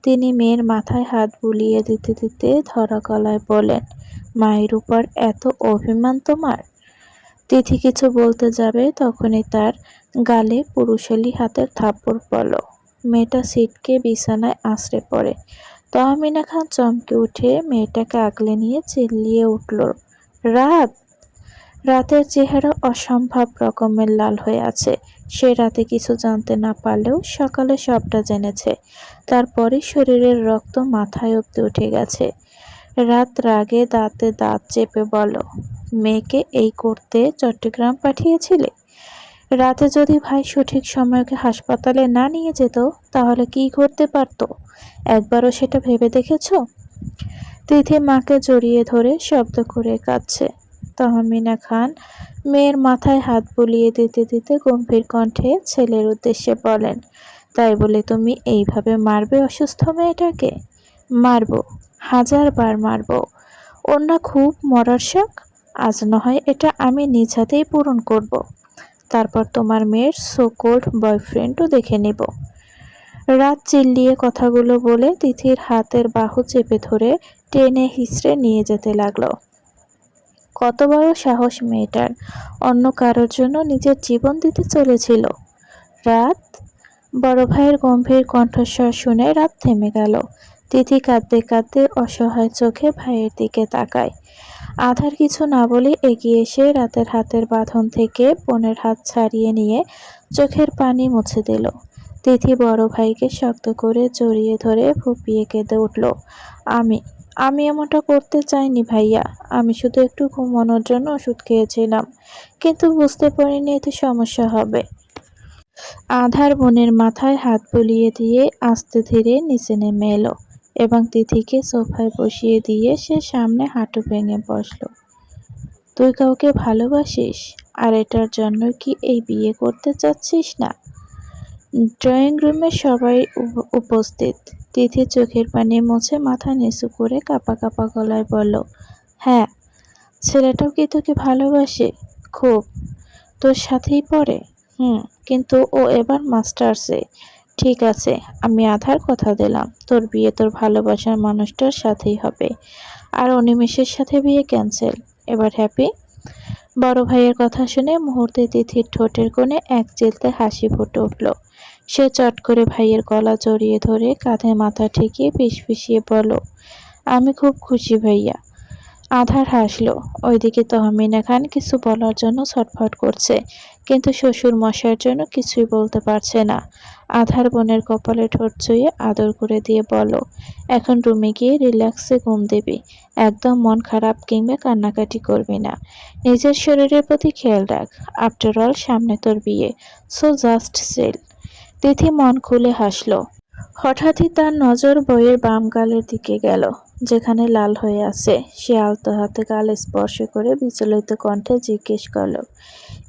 তিনি মেয়ের মাথায় হাত বুলিয়ে দিতে দিতে ধরা গলায় বললেন, মায়ের উপর এত অভিমান তোমার? তিথি কিছু বলতে যাবে তখনই তার গালে পুরুষালী হাতের থাপ্পড় পড়ল। মেয়েটা ছিটকে বিছানায় আছড়ে পড়ে। তহমিনা খান চমকে উঠে মেয়েটাকে আগলে নিয়ে চিল্লিয়ে উঠল, রাত! রাতের চেহারা অসম্ভব রকমের লাল হয়ে আছে। সে রাতে কিছু জানতে না পারলেও সকালে সবটা জেনেছে। তারপরে শরীরের রক্ত মাথায় অব্দি উঠে গেছে। রাত রাগে দাঁতে দাঁত চেপে বলল, মেয়েকে এই করতে চট্টগ্রাম পাঠিয়েছিলে? রাতে যদি ভাই সঠিক সময়ে ওকে হাসপাতালে না নিয়ে যেত, তাহলে কি ঘটতে পারত? একবারও সেটা ভেবে দেখেছ? তিথি মাকে জড়িয়ে ধরে শব্দ করে কাঁদছে। তহমিনা খান মেয়ের মাথায় হাত বুলিয়ে দিতে দিতে গম্ভীর কণ্ঠে ছেলের উদ্দেশ্যে বলেন, তাই বলে তুমি এইভাবে মারবে অসুস্থ মেয়েটাকে? মারব, 1000 বার মারব। ওর না খুব মরার শখ? আজ নয় এটা আমি নিজ হাতেই পূরণ করব। তারপর তোমার মেয়ের সোকল্ড বয়ফ্রেন্ডও দেখে নেব। রাত চিল্লিয়ে কথাগুলো বলে তিথির হাতের বাহু চেপে ধরে টেনে হিঁচড়ে নিয়ে যেতে লাগলো। কত বড় সাহস মেয়েটার! অন্য কারোর জন্য নিজের জীবন দিতে চলেছিল। রাত! বড় ভাইয়ের গম্ভীর কণ্ঠস্বর শুনে রাত থেমে গেল। তিথি কাঁদতে কাঁদতে অসহায় চোখে ভাইয়ের দিকে তাকায়। আধার কিছু না বলে এগিয়ে এসে রাতের হাতের বাঁধন থেকে বোনের হাত ছাড়িয়ে নিয়ে চোখের পানি মুছে দিল। তিথি বড় ভাইকে শক্ত করে জড়িয়ে ধরে ফুঁপিয়ে কেঁদে উঠল, আমি আমি এমনটা করতে চাইনি ভাইয়া। আমি শুধু একটু ঘুমানোর জন্য ওষুধ খেয়েছিলাম, কিন্তু বুঝতে পারিনি এতে সমস্যা হবে। আধার বোনের মাথায় হাত বুলিয়ে দিয়ে আস্তে ধীরে নিচে নেমে এলো এবং তিথিকে সোফায় বসিয়ে দিয়ে সে সামনে হাঁটু ভেঙে বসল। তুই কাউকে ভালোবাসিস, আর এটার জন্য কি এই বিয়ে করতে চাচ্ছিস না? ড্রয়িং রুমে সবাই উপস্থিত। তিথি চোখের পানি মুছে মাথা নিচু করে কাঁপা কাঁপা গলায় বলল, হ্যাঁ। ছেলেটাও কি তোকে ভালোবাসে? খুব। তোর সাথেই পড়ে? কিন্তু ও এবার মাস্টার্সে। ঠিক আছে, আমি আধার কথা দিলাম, তোর বিয়ে তোর ভালোবাসার মানুষটার সাথেই হবে। আর অনিমেষের সাথে বিয়ে ক্যান্সেল। এবার হ্যাপি? বড় ভাইয়ের কথা শুনে মুহূর্তে তিথির ঠোঁটের কোণে এক চিলতে হাসি ফুটে উঠল। সে চট করে ভাইয়ের গলা জড়িয়ে ধরে কাঁধে মাথা ঠেকিয়ে ফিসফিসিয়ে বলল, আমি খুব খুশি ভাইয়া। আধার হাসল। ওইদিকে তহমিনা খান কিছু বলার জন্য ছটফট করছে, কিন্তু শ্বশুর মশাইয়ের জন্য কিছুই বলতে পারছে না। আধার বোনের কপালে ঠোঁট ছুঁয়ে আদর করে দিয়ে বলল, এখন রুমে গিয়ে রিল্যাক্সে ঘুম দিবি। একদম মন খারাপ কিংবা কান্নাকাটি করবি না। নিজের শরীরের প্রতি খেয়াল রাখ। আফটার অল সামনে তোর বিয়ে, সো জাস্ট চিল। তিথি মন খুলে হাসল। হঠাৎই তার নজর বইয়ের বাম গালের দিকে গেল, যেখানে লাল হয়ে আছে। সে আলতো হাতে গাল স্পর্শ করে বিচলিত কণ্ঠে জিজ্ঞেস করল,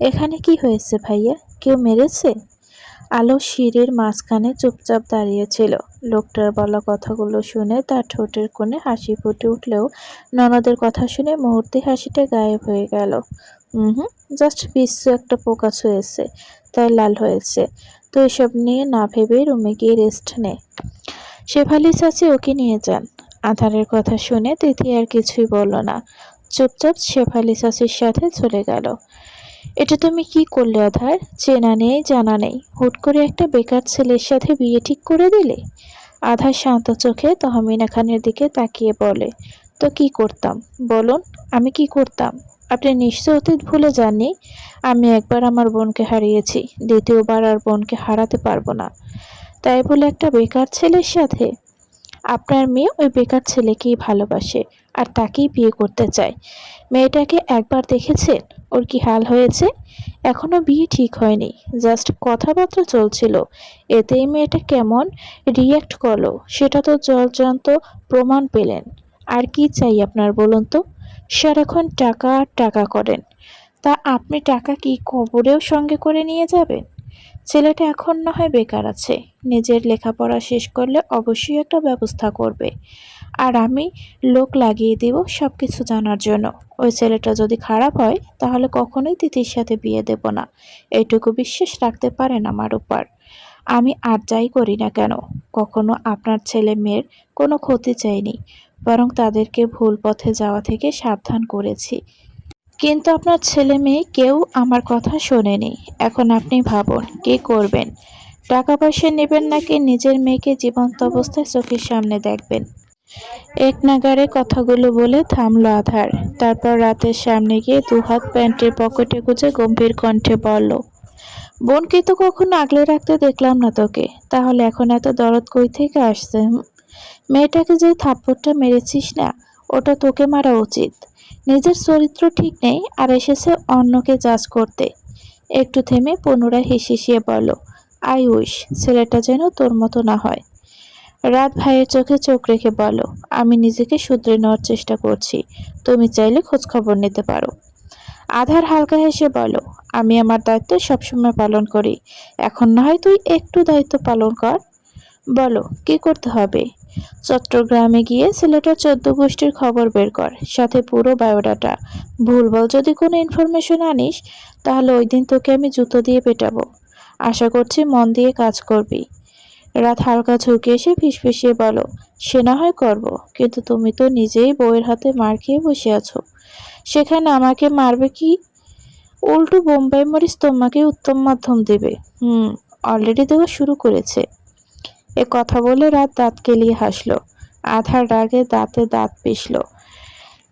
এখানে কি হয়েছে ভাইয়া? কেউ মেরেছে? আলো সিঁড়ির মাঝখানে চুপচাপ দাঁড়িয়েছিল। লোকটার বলা কথাগুলো শুনে তার ঠোঁটের কোণে হাসি ফুটে উঠলেও ননদের কথা শুনে মুহূর্তে হাসিটা গায়েব হয়ে গেল। জাস্ট বিশ্ব একটা পোকা ছুঁয়েছে, তাই লাল হয়েছে। তো এসব নিয়ে না ভেবে রুমে গিয়ে রেস্ট নে। শেফালি চাচি ওকে নিয়ে যান। আধারের কথা শুনে তিথি আর কিছুই বলল না, চুপচাপ শেফালি চাচির সাথে চলে গেল। এটা তুমি কি করলে আধার? চেনা নেই জানা নেই, হুট করে একটা বেকার ছেলের সাথে বিয়ে ঠিক করে দিলে। আধার শান্ত চোখে তহমিনা খানের দিকে তাকিয়ে বলে, তো কি করতাম বলুন? আমি কি করতাম? আপনি নিশ্চয় অতীত ভুলে যাননি। আমি একবার আমার বোনকে হারিয়েছি, দ্বিতীয়বার আর বোনকে হারাতে পারবো না। তাই বলে একটা বেকার ছেলের সাথে? আপনার মেয়ে ওই বেকার ছেলেকেই ভালোবাসে আর তাকেই বিয়ে করতে চায়। মেয়েটাকে একবার দেখেছেন ওর কি হাল হয়েছে? এখনো বিয়ে ঠিক হয়নি, জাস্ট কথাবার্তা চলছিল। এতেই মেয়েটা কেমন রিয়্যাক্ট করলো সেটা তো জলজান্ত প্রমাণ পেলেন। আর কি চাই আপনার বলুন তো? সারাক্ষণ টাকা আর টাকা করেন। তা আপনি টাকা কি কবরেও সঙ্গে করে নিয়ে যাবেন? ছেলেটা এখন না হয় বেকার আছে, নিজের লেখাপড়া শেষ করলে অবশ্যই একটা ব্যবস্থা করবে। আর আমি লোক লাগিয়ে দিব সবকিছু জানার জন্য। ওই ছেলেটা যদি খারাপ হয় তাহলে কখনোই তিথির সাথে বিয়ে দেব না। এইটুকু বিশ্বাস রাখতে পারেন আমার উপর। আমি আর যাই করি না কেন, কখনো আপনার ছেলে মেয়ের কোনো ক্ষতি চাইনি, বরং তাদেরকে ভুল পথে যাওয়া থেকে সাবধান করেছি। কিন্তু আপনার ছেলে মেয়ে কেউ আমার কথা শোনেনি। এখন আপনি ভাবুন কি করবেন? টাকা পয়সা নেবেন নাকি নিজের মেয়েকে জীবন্ত অবস্থায় চোখের সামনে দেখবেন? এক নাগাড়ে কথাগুলো বলে থামলো আধার। তারপর রাতের সামনে গিয়ে দুহাত প্যান্টের পকেটে গুজে গম্ভীর কণ্ঠে বলল, বোনকে তো কখনো আগলে রাখতে দেখলাম না তোকে, তাহলে এখন এত দরদ কই থেকে আসছে? মেয়েটাকে যে থাপ্পড়টা মেরেছিস না, ওটা তোকে মারা উচিত। নিজের চরিত্র ঠিক নেই আর এসেছে অন্যকে জাজ করতে। একটু থেমে পুনরায় হিসিয়ে বলল, আই উইশ ছেলেটা যেন তোর মতো না হয়। রাত ভাইয়ের চোখে চোখ রেখে বলো, আমি নিজেকে শুধরে নেওয়ার চেষ্টা করছি, তুমি চাইলে খোঁজ খবর নিতে পারো। আধার হালকা হেসে বলো, আমি আমার দায়িত্ব সবসময় পালন করি, এখন না হয় তুই একটু দায়িত্ব পালন কর। বলো কি করতে হবে? চট্টগ্রামে গিয়ে ছেলেটার 14 গোষ্ঠীর খবর বের কর, সাথে পুরো বায়োডাটা। ভুলভাল যদি কোনো ইনফরমেশন আনিস তাহলে ওই দিন তোকে আমি জুতো দিয়ে পেটাবো। আশা করছি মন দিয়ে কাজ করবি। রাত হালকা ঝুঁকে এসে ফিসফিসিয়ে বলো, সে না হয় করব, কিন্তু তুমি তো নিজেই বউয়ের হাতে মার খেয়ে বসে আছো। সেখানে আমাকে মারবে কি? উল্টো বোম্বাই মরিচ তোমাকে উত্তম মাধ্যম দেবে। অলরেডি দেওয়া শুরু করেছে। এ কথা বলে রাত দাঁত কেলিয়ে হাসলো। আধার রাগে দাঁতে দাঁত পিষল।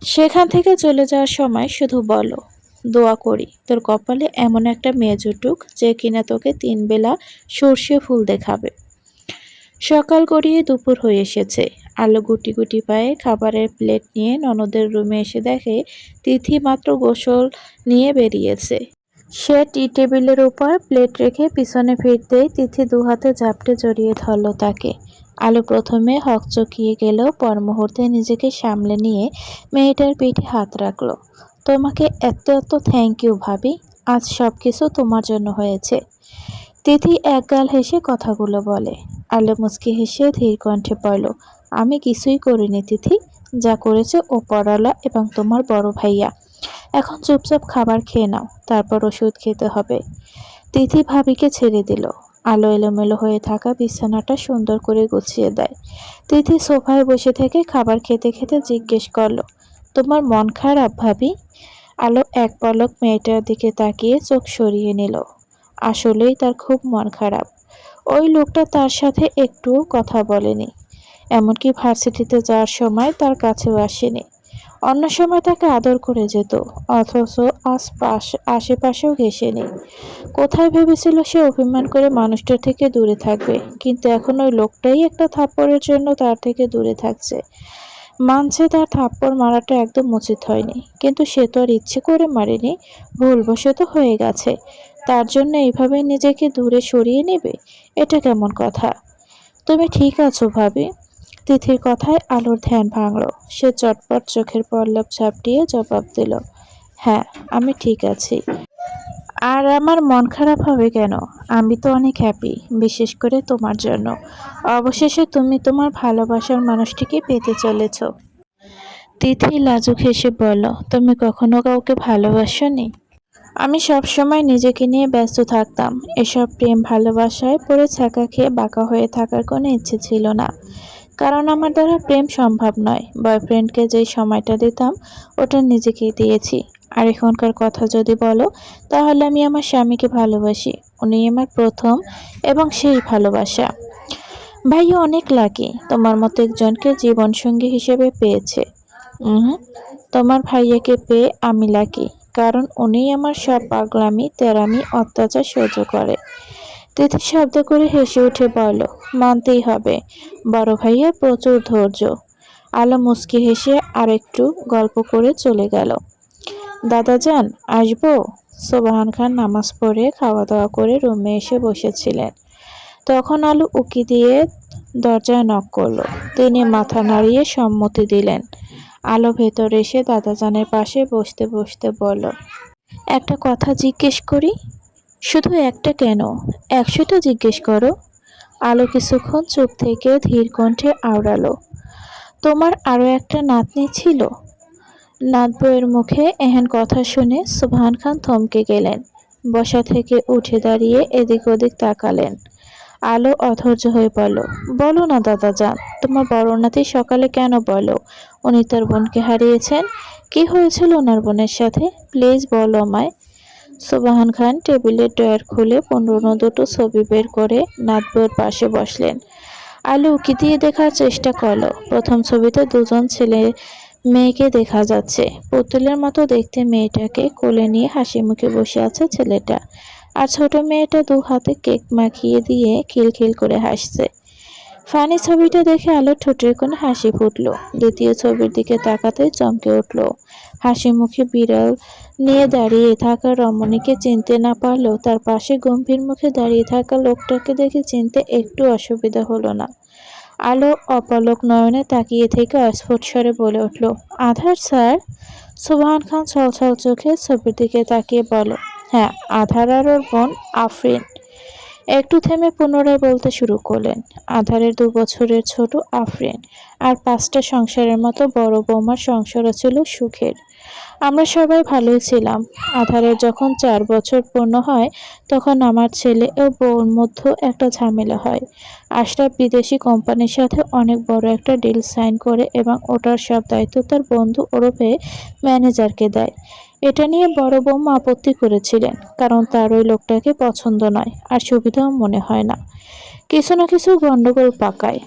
সেখান থেকে চলে যাওয়ার সময় শুধু বলো, দোয়া করি তোর কপালে এমন একটা মেয়ে জুটুক যে কিনা তোকে 3 বেলা সর্ষে ফুল দেখাবে। সকাল গড়িয়ে দুপুর হয়ে এসেছে। আলো গুটি গুটি পায়ে খাবারের প্লেট নিয়ে ননদের রুমে এসে দেখে তিথি মাত্র গোসল নিয়ে বেরিয়েছে। সে টি টেবিলের উপর প্লেট রেখে পিছনে ফিরতেই তিথি দুহাতে ঝাপটে জড়িয়ে ধরল তাকে। আলো প্রথমে হকচকিয়ে গেলেও পর মুহূর্তে নিজেকে সামলে নিয়ে মেয়েটার পিঠে হাত রাখল। তোমাকে এত এত থ্যাংক ইউ ভাবি, আজ সব কিছু তোমার জন্য হয়েছে। তিথি একগাল হেসে কথাগুলো বলে। আলো মুচকি হেসে ধীর কণ্ঠে বলল, আমি কিছুই করিনি তিথি, যা করেছে ওপরওয়ালা এবং তোমার বড় ভাইয়া। এখন চুপচাপ খাবার খেয়ে নাও, তারপর ওষুধ খেতে হবে। তিথি ভাবিকে ছেড়ে দিল। আলো এলোমেলো হয়ে থাকা বিছানাটা সুন্দর করে গুছিয়ে দেয়। তিথি সোফায় বসে থেকে খাবার খেতে খেতে জিজ্ঞেস করলো, তোমার মন খারাপ ভাবি? আলো এক পলক মেয়েটার দিকে তাকিয়ে চোখ সরিয়ে নিল। আসলেই তার খুব মন খারাপ। ওই লোকটা তার সাথে একটুও কথা বলেনি, এমনকি ভার্সিটিতে যাওয়ার সময় তার কাছেও আসেনি। অন্য সময় তাকে আদর করে যেত, অথচ আশেপাশেও ঘেঁষেনি। কোথায় ভেবেছিল সে অভিমান করে মানুষটার থেকে দূরে থাকবে, কিন্তু এখন ওই লোকটাই একটা থাপ্পড়ের জন্য তার থেকে দূরে থাকছে। মানছে তার থাপ্পড় মারাটা একদম উচিত হয়নি, কিন্তু সে তো আর ইচ্ছে করে মারেনি, ভুলবশত হয়ে গেছে। তার জন্য এইভাবে নিজেকে দূরে সরিয়ে নেবে, এটা কেমন কথা? তুমি ঠিক আছো ভাবি? তিথির কথায় আলোর ধ্যান ভাঙল। সে চটপট চোখের পল্লব ঝাপটিয়ে জবাব দিল, হ্যাঁ আমি ঠিক আছি। আর আমার মন খারাপ হবে কেন? আমি তো অনেক হ্যাপি, বিশেষ করে তোমার জন্য। অবশেষে তুমি তোমার ভালোবাসার মানুষটিকে পেতে চলেছ। তিথি লাজুক হেসে বলল, তুমি কখনো কাউকে ভালোবাসোনি? আমি সবসময় নিজেকে নিয়ে ব্যস্ত থাকতাম। এসব প্রেম ভালোবাসায় পড়ে ছ্যাঁকা খেয়ে বাঁকা হয়ে থাকার কোনো ইচ্ছে ছিল না। কারণ আমার দ্বারা প্রেম সম্ভব নয়। বয়ফ্রেন্ডকে যেই সময়টা দিতাম ওটা নিজেকেই দিয়েছি। আর এখনকার কথা যদি বলো, তাহলে আমি আমার স্বামীকে ভালোবাসি। উনি আমার প্রথম এবং সেই ভালোবাসা। ভাইয়া অনেক লাকি তোমার মতো একজনকে জীবনসঙ্গী হিসেবে পেয়েছে। হুম, তোমার ভাইয়াকে পেয়ে আমি লাকি, কারণ উনিই আমার সব পাগলামি তেরামি অত্যাচার সহ্য করে। তিথি শব্দ করে হেসে উঠে বলল, মানতেই হবে, বড় ভাইয়ার প্রচুর ধৈর্য। আলো মুচকি হেসে আরেকটু গল্প করে চলে গেল। দাদাজান, আসবো? সোবাহান খান নামাজ পড়ে খাওয়া দাওয়া করে রুমে এসে বসেছিলেন। তখন আলো উকি দিয়ে দরজায় নক করলো। তিনি মাথা নাড়িয়ে সম্মতি দিলেন। আলো ভেতরে এসে দাদাজানের পাশে বসতে বসতে বলল, একটা কথা জিজ্ঞেস করি? শুধু একটা কেন, 100টা জিজ্ঞেস করো। আলো কিছুক্ষণ চুপ থেকে ধীর কণ্ঠে আওড়ালো, তোমার আরো একটা নাতনি ছিল? নাতবউয়ের মুখে এহেন কথা শুনে সুবহান খান থমকে গেলেন। বসা থেকে উঠে দাঁড়িয়ে এদিক ওদিক তাকালেন। আলো অধৈর্য হয়ে পড়ল, বলো না দাদাজান, তোমার বড় নাতি সকালে কেন বলো উনি তার বোনকে হারিয়েছেন? কি হয়েছিল ওনার বোনের সাথে? প্লিজ বলো আমায়। সুবহান খান টেবিলের ড্রয়ার খুলে পুরনো দুটো ছবি বের করে নাতবউয়ের পাশে বসলেন। আলো উকি দিয়ে দেখার চেষ্টা করলো। প্রথম ছবিতে দুজন ছেলে মেয়েকে দেখা যাচ্ছে। পুতুলের মতো দেখতে মেয়েটাকে কোলে নিয়ে হাসি মুখে বসে আছে ছেলেটা, আর ছোট মেয়েটা দু হাতে কেক মাখিয়ে দিয়ে খিলখিল করে হাসছে। ফানি ছবিটা দেখে আলোর ঠোঁটের কোণে হাসি ফুটলো। দ্বিতীয় ছবির দিকে তাকাতেই চমকে উঠল। হাসি মুখে বিড়াল নিয়ে দাঁড়িয়ে থাকা রমণীকে চিনতে না পারলেও তার পাশে গম্ভীর মুখে দাঁড়িয়ে থাকা লোকটাকে দেখে চিনতে একটু অসুবিধা হলো না। আলো অপলক নয়নে তাকিয়ে থেকে অস্ফুট স্বরে বলে উঠল, আধার স্যার। সুবহান খান ছলছল চোখে ছবির দিকে তাকিয়ে বলল, হ্যাঁ, আধার আর ওর বোন আফরিন। একটু থেমে পুনরায় বলতে শুরু করলেন, আধারের 2 বছরের ছোট আফরিন আর 5টা সংসারের মতো বড় বৌমার সংসারও ছিল সুখের। আমরা সবাই ভালোই ছিলাম। আধারের যখন 4 বছর পূর্ণ হয়, তখন আমার ছেলে ও বউর মধ্যে একটা ঝামেলা হয়। আশরাফ বিদেশি কোম্পানির সাথে অনেক বড় একটা ডিল সাইন করে এবং ওটার সব দায়িত্ব তার বন্ধু ওরফে ম্যানেজারকে দেয়। এটা নিয়ে বড় বৌমা আপত্তি করেছিলেন, কারণ তার ওই লোকটাকে পছন্দ নয় আর সুবিধাও মনে হয় না। কিছু না কিছু গন্ডগোল পাকায়।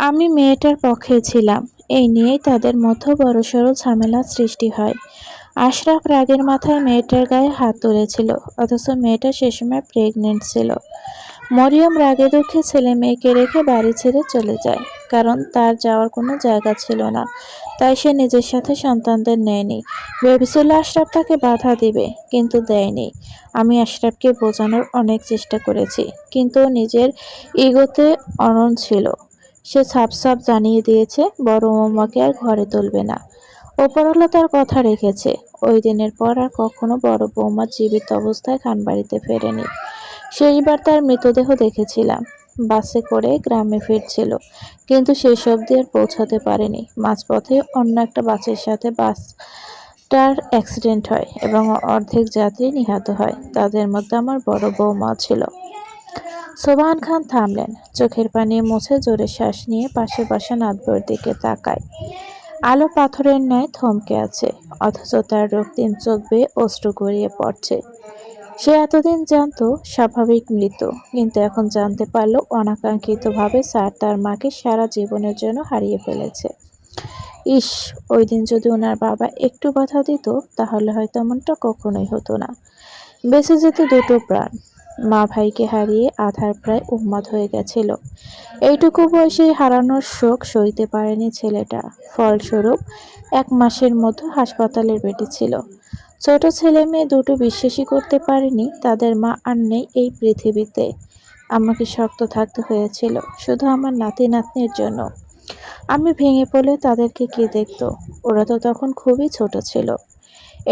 আমি মেয়েটার পক্ষে ছিলাম। এই নিয়েই তাদের মধ্যে বড়সড় ঝামেলা সৃষ্টি হয়। আশরাফ রাগের মাথায় মেয়েটার গায়ে হাত তুলেছিল, অথচ মেয়েটা সে সময় প্রেগনেন্ট ছিল। মরিয়ম রাগে দুঃখে ছেলে মেয়েকে রেখে বাড়ি ছেড়ে চলে যায়, কারণ তার যাওয়ার কোনো জায়গা ছিল না। তাই সে নিজের সাথে সন্তানদের নেয়নি। ভেবেছিল আশরাফ তাকে বাধা দিবে, কিন্তু দেয়নি। আমি আশরাফকে বোঝানোর অনেক চেষ্টা করেছি, কিন্তু ও নিজের ইগোতে অনড় ছিল। সে সাফ সাফ জানিয়ে দিয়েছে বড় বৌমাকে আর ঘরে তুলবে না। ওপরওয়ালা তার কথা রেখেছে। ওই দিনের পর আর কখনো বড় বৌমা জীবিত অবস্থায় খানবাড়িতে ফেরেনি। শেষবার তার মৃতদেহ দেখেছিলাম। বাসে করে গ্রামে ফিরছিল, কিন্তু শেষ অবধি আর পৌঁছাতে পারেনি। মাঝপথে অন্য একটা বাসের সাথে বাসটার অ্যাক্সিডেন্ট হয় এবং অর্ধেক যাত্রী নিহত হয়। তাদের মধ্যে আমার বড় বৌমাও ছিল। সোবহান খান থামলেন, চোখের পানি মুছে জোরে শ্বাস নিয়ে পাশে বসা নাতবউয়ের দিকে তাকায়। আলো পাথরের ন্যায় থমকে আছে, অথচ তার রক্তিম চোখ বেয়ে অশ্রু গড়িয়ে পড়ছে। সে এতদিন জানতো স্বাভাবিক মৃত্যু, কিন্তু এখন জানতে পারল অনাকাঙ্ক্ষিতভাবে স্যার তার মাকে সারা জীবনের জন্য হারিয়ে ফেলেছে। ইস, ওই দিন যদি ওনার বাবা একটু বাধা দিত, তাহলে হয়তো এমনটা কখনোই হতো না। বেঁচে যেত দুটো প্রাণ। মা ভাইকে হারিয়ে আধার প্রায় উন্মাদ হয়ে গেছিল। এইটুকু বয়সে হারানোর শোক সইতে পারেনি ছেলেটা। ফলস্বরূপ 1 মাসের মধ্যে হাসপাতালের বেডে ছিল। ছোট ছেলে মেয়ে দুটো বিশ্বাসই করতে পারেনি তাদের মা আর নেই এই পৃথিবীতে। আমাকে শক্ত থাকতে হয়েছিল শুধু আমার নাতি নাতনির জন্য। আমি ভেঙে পড়লে তাদেরকে কে দেখতো? ওরা তো তখন খুবই ছোট ছিল।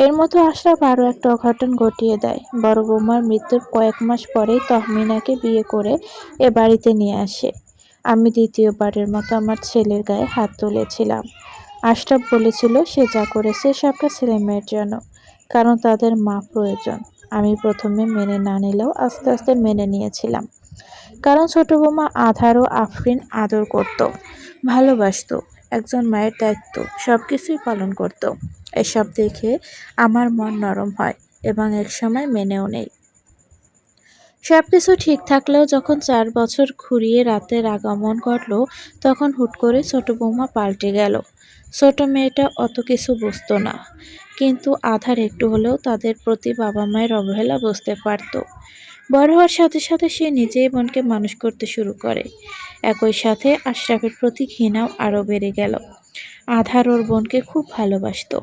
এর মতো আশরাফ আরও একটা অঘটন ঘটিয়ে দেয়। বড় বৌমার মৃত্যুর কয়েক মাস পরেই তহমিনাকে বিয়ে করে এ বাড়িতে নিয়ে আসে। আমি দ্বিতীয়বারের মতো আমার ছেলের গায়ে হাত তুলেছিলাম। আশরাফ বলেছিল সে যা করেছে সবটা ছেলে মেয়ের জন্য, কারণ তাদের মা প্রয়োজন। আমি প্রথমে মেনে না নিলেও আস্তে আস্তে মেনে নিয়েছিলাম, কারণ ছোট বৌমা আধার ও আফরিন আদর করত, ভালোবাসতো, একজন মায়ের দায়িত্ব সবকিছুই পালন করত। এসব দেখে আমার মন নরম হয় এবং একসময় মেনেও নেই। সবকিছু ঠিক থাকলেও যখন ৪ বছর ঘুরিয়ে রাতের আগমন ঘটল, তখন হুট করে ছোট বৌমা পাল্টে গেল। ছোট মেয়েটা অত কিছু বুঝতো না, কিন্তু আধার একটু হলেও তাদের প্রতি বাবা-মায়ের অবহেলা বুঝতে পারত। বড় হওয়ার সাথে সাথে সে নিজেই বোনকে মানুষ করতে শুরু করে। একই সাথে আশরাফের প্রতি ঘৃণাও আরও বেড়ে গেল। আধার ওর বোনকে খুব ভালোবাসতো।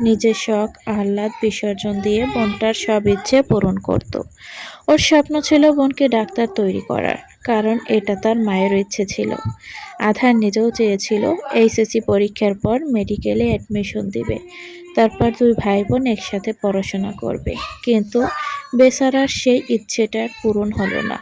নিজের শখ আহ্লাদ বিসর্জন দিয়ে বোনটার সব ইচ্ছে পূরণ করত। ওর স্বপ্ন ছিল বোনকে ডাক্তার তৈরি করার, কারণ এটা তার মায়েরও ইচ্ছে ছিল। আধার নিজেও চেয়েছিল এইচএসসি পরীক্ষার পর মেডিকেলে অ্যাডমিশন দিবে, তারপর 2 ভাই বোন একসাথে পড়াশোনা করবে। কিন্তু বেচারার সেই ইচ্ছেটা পূরণ হলো না।